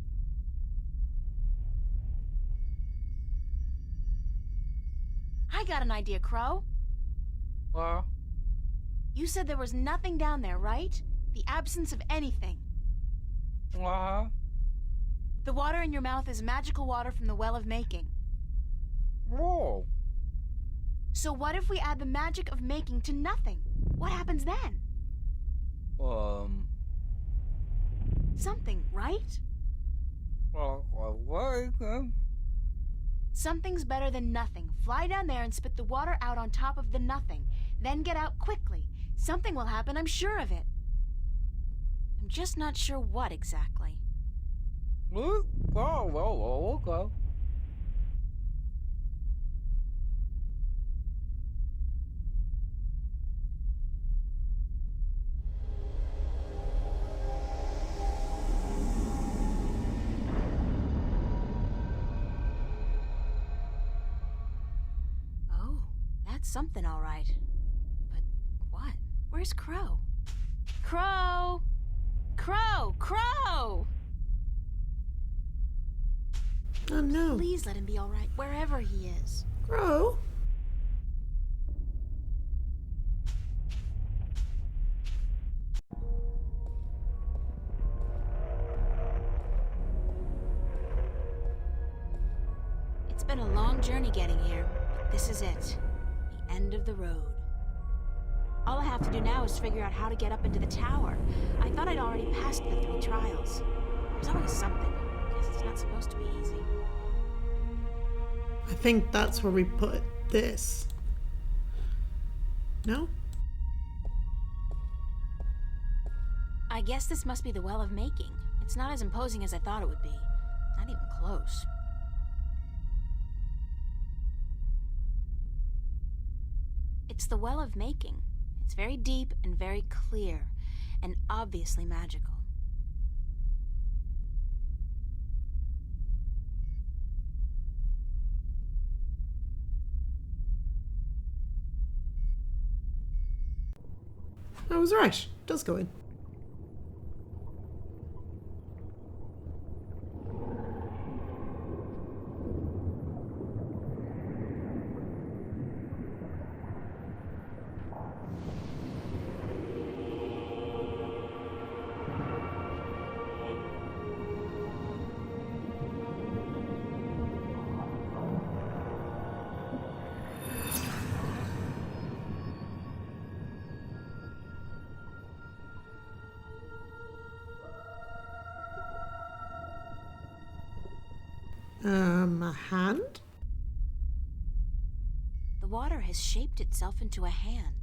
I got an idea, Crow. You said there was nothing down there, right? The absence of anything. The water in your mouth is magical water from the Well of Making. Oh. So what if we add the magic of making to nothing? What happens then? Something, right? Something's better than nothing. Fly down there and spit the water out on top of the nothing. Then get out quickly. Something will happen, I'm sure of it. I'm just not sure what exactly. Okay. Oh, that's something all right. But what? Where's Crow? Crow! Crow! Crow! Oh no. Please let him be all right, wherever he is. Crow? It's been a long journey getting here, but this is it. The end of the road. All I have to do now is figure out how to get up into the tower. I thought I'd already passed the 3 trials. There's always something. Guess it's not supposed to be easy. I think that's where we put this. No? I guess this must be the Well of Making. It's not as imposing as I thought it would be. Not even close. It's the Well of Making. It's very deep and very clear, and obviously magical. I was right. It does go in. A hand? The water has shaped itself into a hand.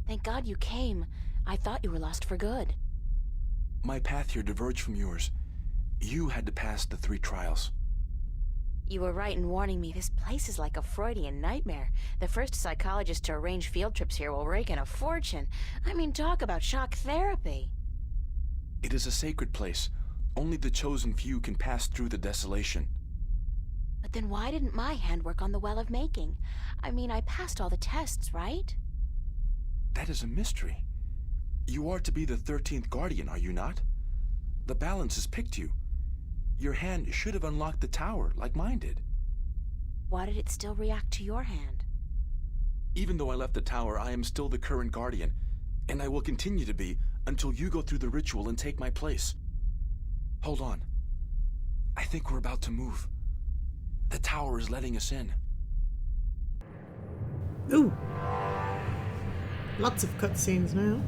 Thank God you came. I thought you were lost for good. My path here diverged from yours. You had to pass the 3 trials. You were right in warning me. This place is like a Freudian nightmare. The first psychologist to arrange field trips here will rake in a fortune. I mean, talk about shock therapy. It is a sacred place. Only the chosen few can pass through the desolation. But then why didn't my hand work on the Well of Making? I mean, I passed all the tests, right? That is a mystery. You are to be the 13th Guardian, are you not? The balance has picked you. Your hand should have unlocked the tower, like mine did. Why did it still react to your hand? Even though I left the tower, I am still the current Guardian, and I will continue to be until you go through the ritual and take my place. Hold on. I think we're about to move. The tower is letting us in. Ooh. Lots of cutscenes now.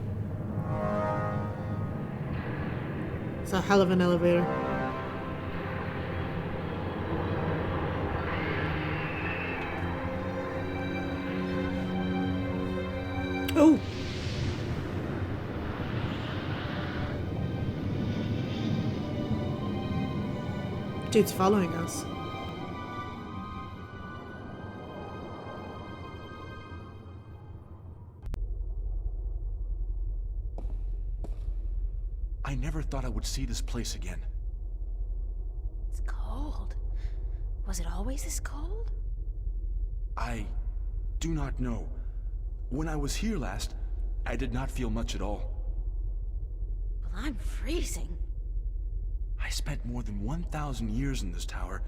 It's a hell of an elevator. Oh! Dude's following us. I never thought I would see this place again. It's cold. Was it always this cold? I do not know. When I was here last, I did not feel much at all. Well, I'm freezing. I spent more than 1,000 years in this tower,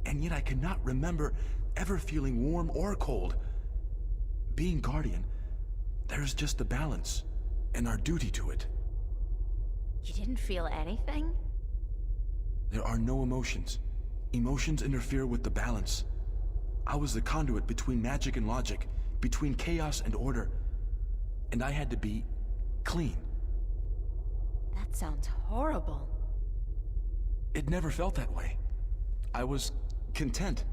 and yet I cannot remember ever feeling warm or cold. Being Guardian, there is just the balance, and our duty to it. You didn't feel anything? There are no emotions. Emotions interfere with the balance. I was the conduit between magic and logic, between chaos and order, and I had to be clean. That sounds horrible. It never felt that way. I was content,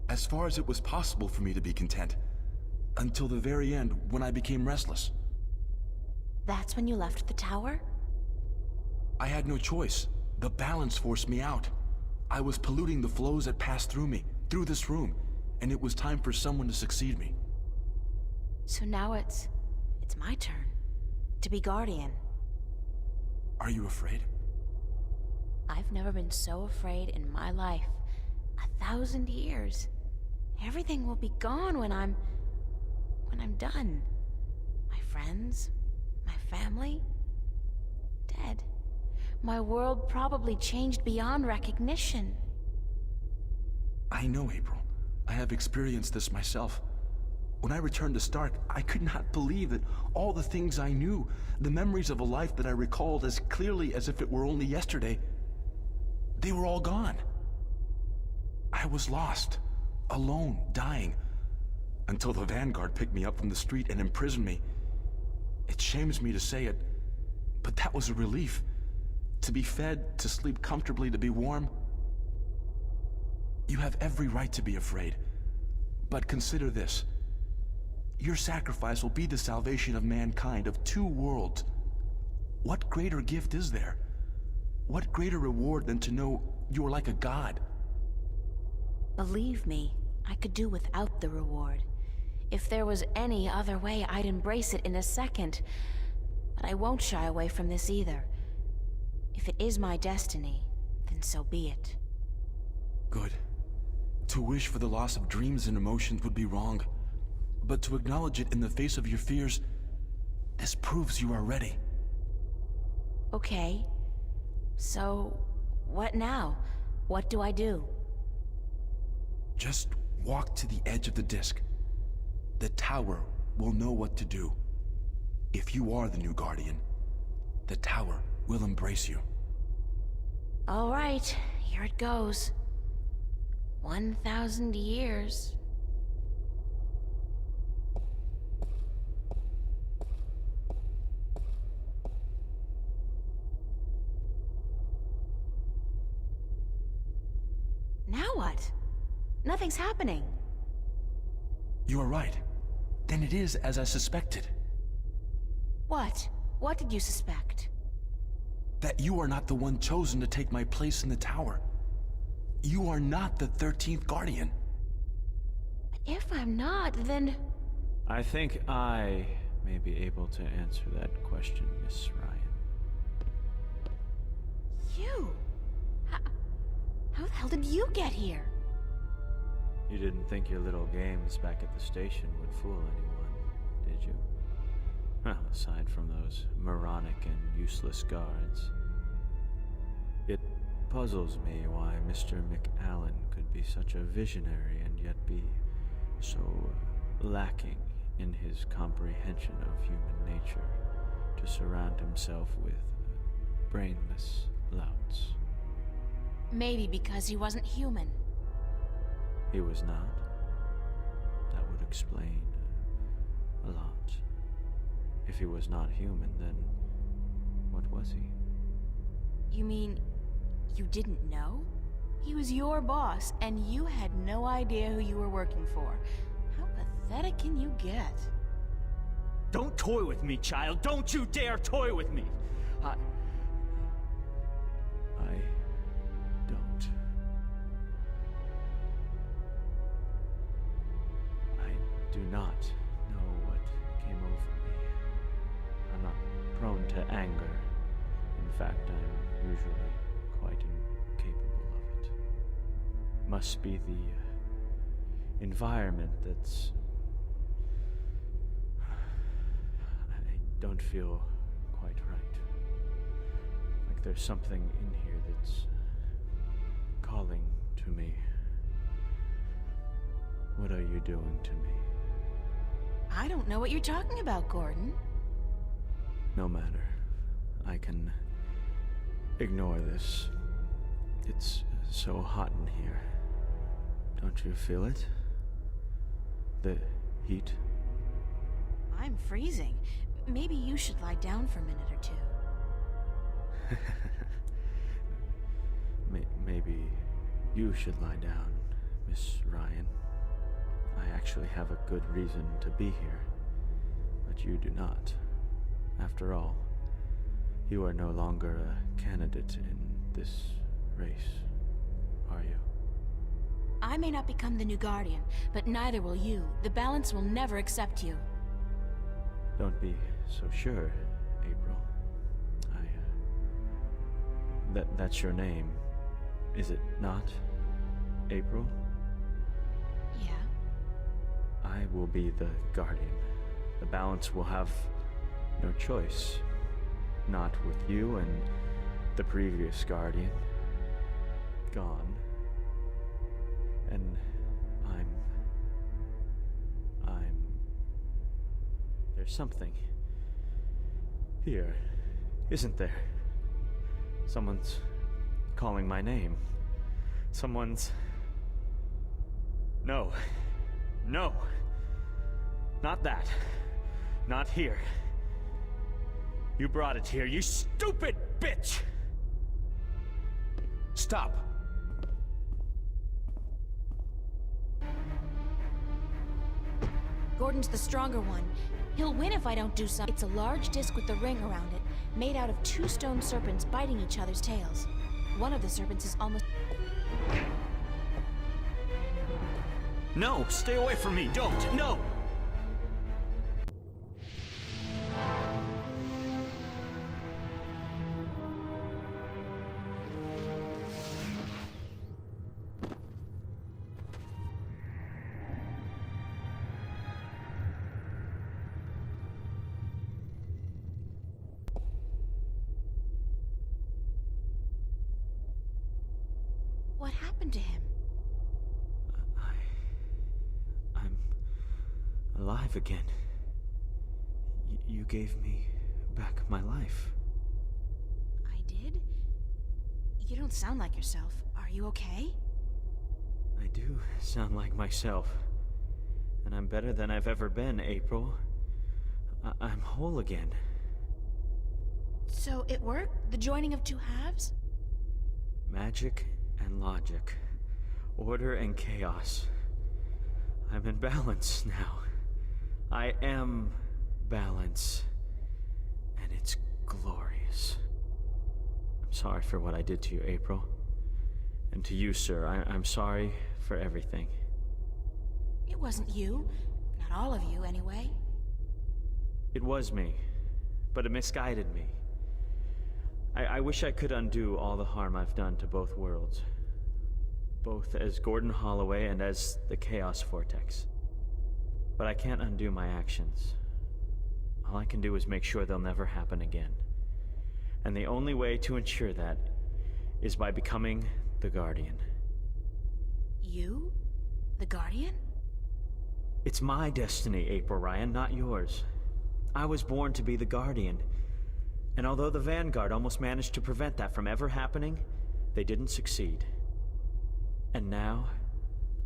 as far as it was possible for me to be content, until the very end when I became restless. That's when you left the tower? I had no choice. The balance forced me out. I was polluting the flows that passed through me, through this room, and it was time for someone to succeed me. So now it's my turn to be Guardian. Are you afraid? I've never been so afraid in my life. 1,000 years. Everything will be gone when I'm done. My friends, my family, dead. My world probably changed beyond recognition. I know, April. I have experienced this myself. When I returned to Stark, I could not believe that all the things I knew, the memories of a life that I recalled as clearly as if it were only yesterday, they were all gone. I was lost, alone, dying, until the Vanguard picked me up from the street and imprisoned me. It shames me to say it, but that was a relief. To be fed, to sleep comfortably, to be warm. You have every right to be afraid. But consider this. Your sacrifice will be the salvation of mankind, of 2 worlds. What greater gift is there? What greater reward than to know you are like a god? Believe me, I could do without the reward. If there was any other way, I'd embrace it in a second. But I won't shy away from this either. If it is my destiny, then so be it. Good. To wish for the loss of dreams and emotions would be wrong. But to acknowledge it in the face of your fears, this proves you are ready. Okay. So, what now? What do I do? Just walk to the edge of the disc. The tower will know what to do. If you are the new Guardian, the tower will embrace you. All right, here it goes. 1,000 years. Now what? Nothing's happening. You are right. Then it is as I suspected. What? What did you suspect? That you are not the one chosen to take my place in the tower. You are not the 13th Guardian. If I'm not, then... I think I may be able to answer that question, Miss Ryan. You? How the hell did you get here? You didn't think your little games back at the station would fool anyone, did you? Well, aside from those moronic and useless guards. It puzzles me why Mr. McAllen could be such a visionary and yet be so lacking in his comprehension of human nature to surround himself with brainless louts. Maybe because he wasn't human. He was not. That would explain a lot. If he was not human, then what was he? You mean you didn't know? He was your boss, and you had no idea who you were working for. How pathetic can you get? Don't toy with me, child! Don't you dare toy with me! I don't. I do not know what came over me. I'm not prone to anger. In fact, I'm usually quite incapable of it. Must be the environment that's... I don't feel quite right. Like there's something in here that's calling to me. What are you doing to me? I don't know what you're talking about, Gordon. No matter. I can ignore this. It's so hot in here. Don't you feel it? The heat? I'm freezing. Maybe you should lie down for a minute or two. Maybe you should lie down, Miss Ryan. I actually have a good reason to be here, but you do not. After all, you are no longer a candidate in this race, are you? I may not become the new Guardian, but neither will you. The balance will never accept you. Don't be so sure, April. That's your name, is it not? April? Yeah? I will be the Guardian. The balance will have no choice. Not with you and the previous Guardian gone. And there's something here, isn't there? Someone's calling my name. Someone's... No. No. Not that. Not here. You brought it here, you stupid bitch! Stop! Gordon's the stronger one. He'll win if I don't do something. It's a large disc with a ring around it, made out of 2 stone serpents biting each other's tails. One of the serpents is almost... No, stay away from me, don't, no! What happened to him? I'm alive again. You gave me back my life. I did? You don't sound like yourself. Are you okay? I do sound like myself. And I'm better than I've ever been, April. I'm whole again. So it worked? The joining of 2 halves? Magic and logic. Order and chaos. I'm in balance now. I am balance. And it's glorious. I'm sorry for what I did to you, April. And to you, sir, I'm sorry for everything. It wasn't you. Not all of you, anyway. It was me, but it misguided me. I wish I could undo all the harm I've done to both worlds. Both as Gordon Holloway and as the Chaos Vortex. But I can't undo my actions. All I can do is make sure they'll never happen again. And the only way to ensure that is by becoming the Guardian. You? The Guardian? It's my destiny, April Ryan, not yours. I was born to be the Guardian. And although the Vanguard almost managed to prevent that from ever happening, they didn't succeed. And now,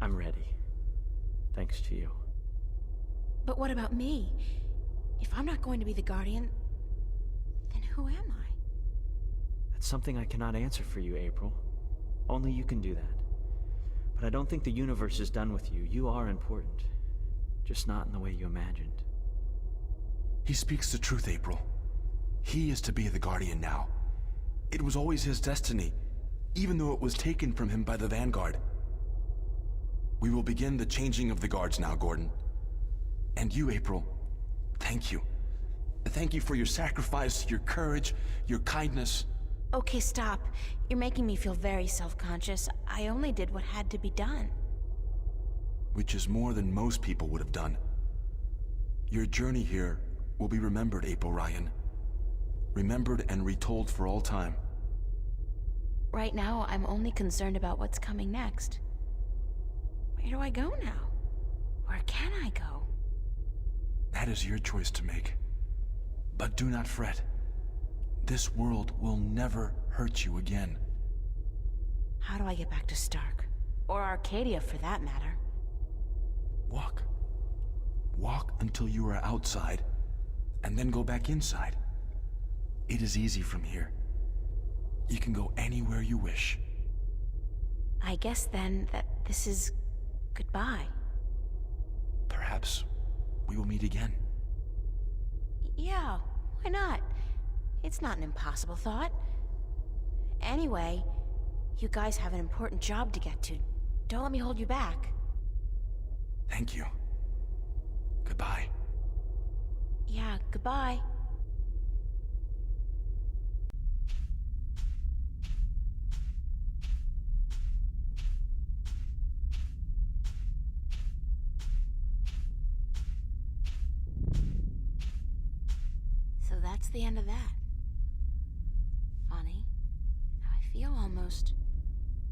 I'm ready. Thanks to you. But what about me? If I'm not going to be the Guardian, then who am I? That's something I cannot answer for you, April. Only you can do that. But I don't think the universe is done with you. You are important. Just not in the way you imagined. He speaks the truth, April. He is to be the Guardian now. It was always his destiny, even though it was taken from him by the Vanguard. We will begin the changing of the guards now, Gordon. And you, April, thank you. Thank you for your sacrifice, your courage, your kindness. Okay, stop. You're making me feel very self-conscious. I only did what had to be done. Which is more than most people would have done. Your journey here will be remembered, April Ryan. Remembered and retold for all time. Right now, I'm only concerned about what's coming next. Where do I go now? Where can I go? That is your choice to make. But do not fret. This world will never hurt you again. How do I get back to Stark? Or Arcadia, for that matter? Walk. Walk until you are outside, and then go back inside. It is easy from here. You can go anywhere you wish. I guess then that this is goodbye. Perhaps we will meet again. Yeah, why not? It's not an impossible thought. Anyway, you guys have an important job to get to. Don't let me hold you back. Thank you. Goodbye. Yeah, goodbye. So that's the end of that. Funny. I feel almost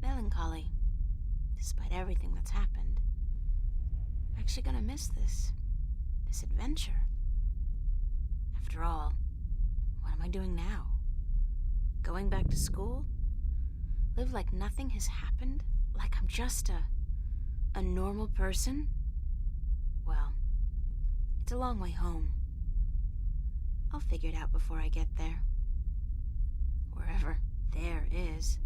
melancholy, despite everything that's happened. I'm actually gonna miss this adventure. After all, what am I doing now? Going back to school? Live like nothing has happened? Like I'm just a normal person? Well, it's a long way home. I'll figure it out before I get there. Wherever there is.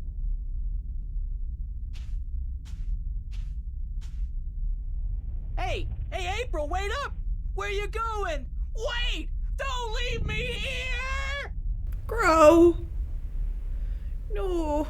Hey, April, wait up! Where you going? Wait! Don't leave me here! Crow! No.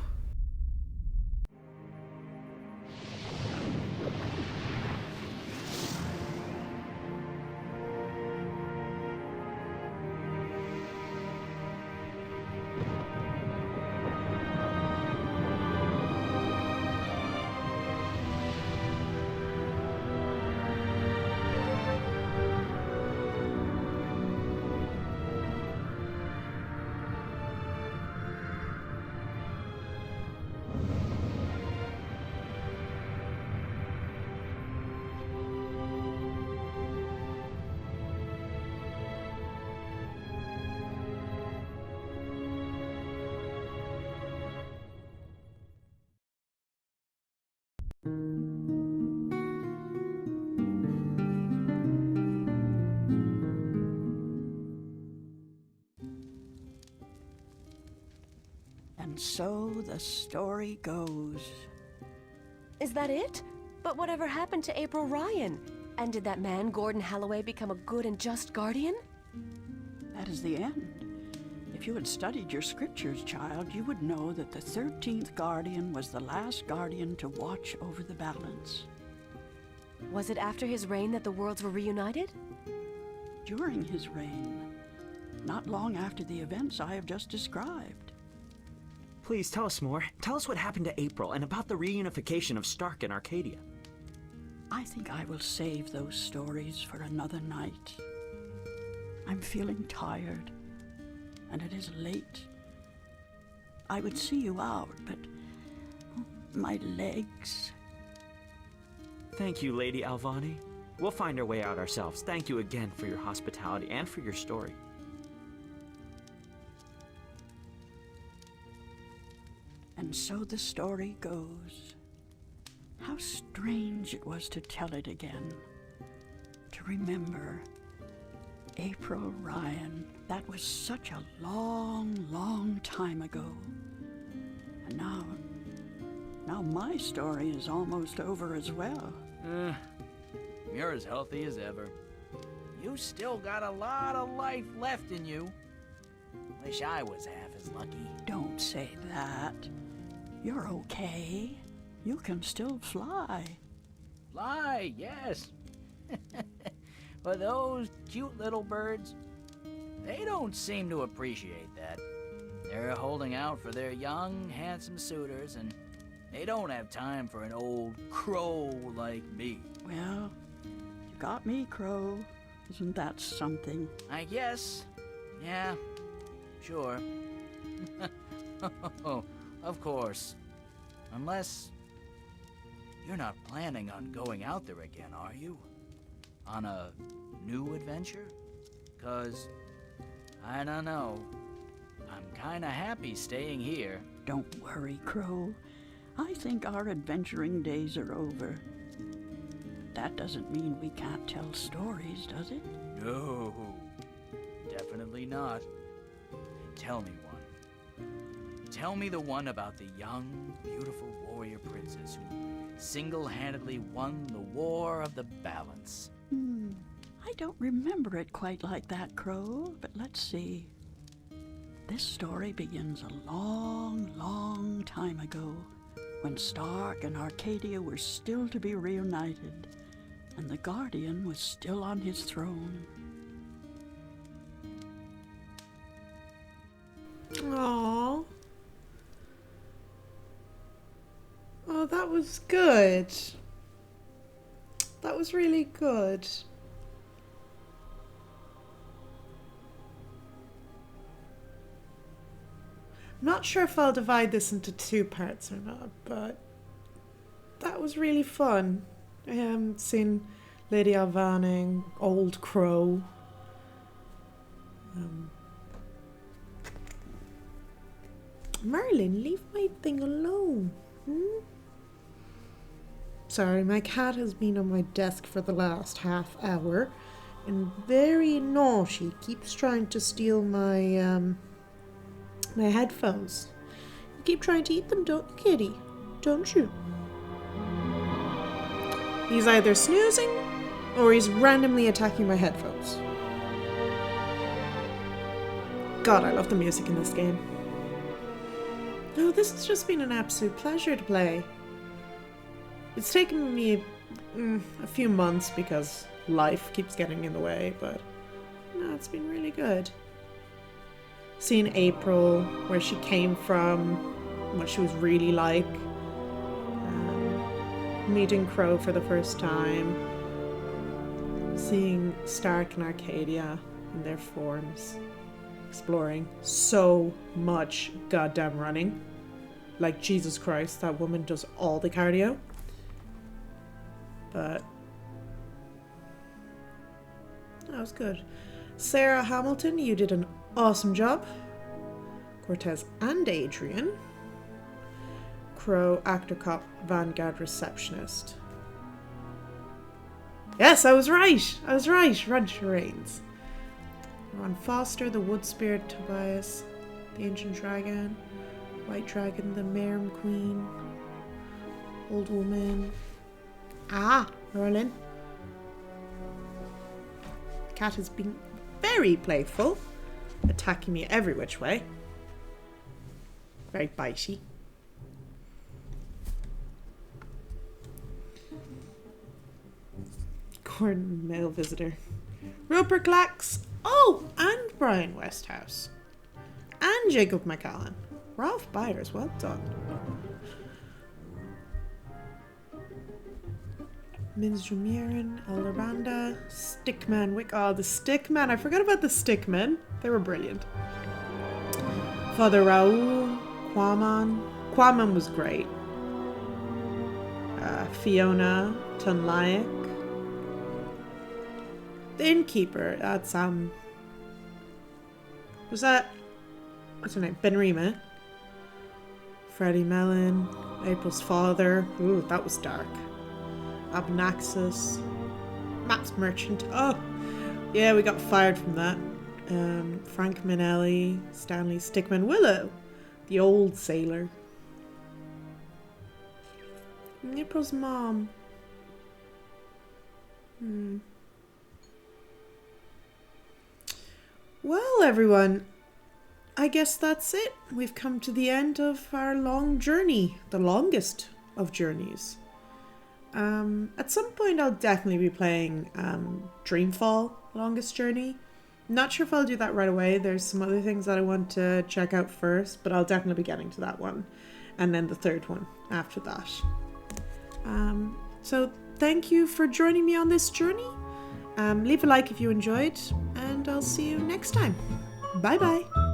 And so the story goes. Is that it? But whatever happened to April Ryan? And did that man, Gordon Holloway, become a good and just guardian? That is the end. If you had studied your scriptures, child, you would know that the 13th guardian was the last guardian to watch over the balance. Was it after his reign that the worlds were reunited? During his reign. Not long after the events I have just described. Please tell us more. Tell us what happened to April and about the reunification of Stark and Arcadia. I think I will save those stories for another night. I'm feeling tired, and it is late. I would see you out, but my legs. Thank you, Lady Alvani. We'll find our way out ourselves. Thank you again for your hospitality and for your story. And so the story goes. How strange it was to tell it again. To remember April Ryan. That was such a long, long time ago. And now my story is almost over as well. You're as healthy as ever. You still got a lot of life left in you. Wish I was half as lucky. Don't say that. You're okay. You can still fly. Fly, yes. But those cute little birds, they don't seem to appreciate that. They're holding out for their young, handsome suitors, and they don't have time for an old crow like me. Well, you got me, Crow. Isn't that something? I guess. Yeah, sure. Of course. Unless you're not planning on going out there again, are you? On a new adventure? 'Cause, I don't know. I'm kinda happy staying here. Don't worry, Crow. I think our adventuring days are over. That doesn't mean we can't tell stories, does it? No, definitely not. Tell me one. Tell me the one about the young, beautiful warrior princess who single-handedly won the War of the Balance. I don't remember it quite like that, Crow, but let's see. This story begins a long, long time ago, when Stark and Arcadia were still to be reunited, and the Guardian was still on his throne. Aww. Oh, that was good. That was really good. I'm not sure if I'll divide this into 2 parts or not, but that was really fun. I haven't seen Lady Alvani, Old Crow. Merlin, leave my thing alone. Sorry, my cat has been on my desk for the last half hour and very naughty. Keeps trying to steal my my headphones. You keep trying to eat them, don't you, kitty? Don't you? He's either snoozing Or he's randomly attacking my headphones. God, I love the music in this game. Oh, this has just been an absolute pleasure to play. It's taken me a few months because life keeps getting in the way, but no, it's been really good. Seeing April, where she came from, what she was really like. Meeting Crow for the first time. Seeing Stark and Arcadia in their forms. Exploring so much goddamn running. Like, Jesus Christ, that woman does all the cardio. But that was good. Sarah Hamilton, you did an awesome job. Cortez and Adrian. Crow, actor, cop, Vanguard, receptionist. Yes, I was right. I was right. Roger Rains. Ron Foster, the Wood Spirit, Tobias, the Ancient Dragon, White Dragon, the Merm Queen, Old Woman. Merlin. Cat has been very playful, attacking me every which way. Very bitey. Gordon, male visitor. Rupert Clax. Oh, and Brian Westhouse. And Jacob McCallan. Ralph Byers, well done. Minz Jumirin, Elder Banda, Stickman Wick. Oh, the Stickman. I forgot about the Stickmen. They were brilliant. Father Raoul, Quaman. Quaman was great. Fiona, Tunlayak. The Innkeeper, that's, was that, what's her name? Benrima. Freddie Mellon, April's father. Ooh, that was dark. Abnaxus. Maps Merchant. Oh, yeah, we got fired from that. Frank Minelli, Stanley Stickman, Willow, the old sailor. April's mom. Well, everyone, I guess that's it. We've come to the end of our long journey, the longest of journeys. At some point, I'll definitely be playing Dreamfall, Longest Journey. Not sure if I'll do that right away. There's some other things that I want to check out first, but I'll definitely be getting to that one. And then the third one after that. So thank you for joining me on this journey. Leave a like if you enjoyed, and I'll see you next time. Bye bye.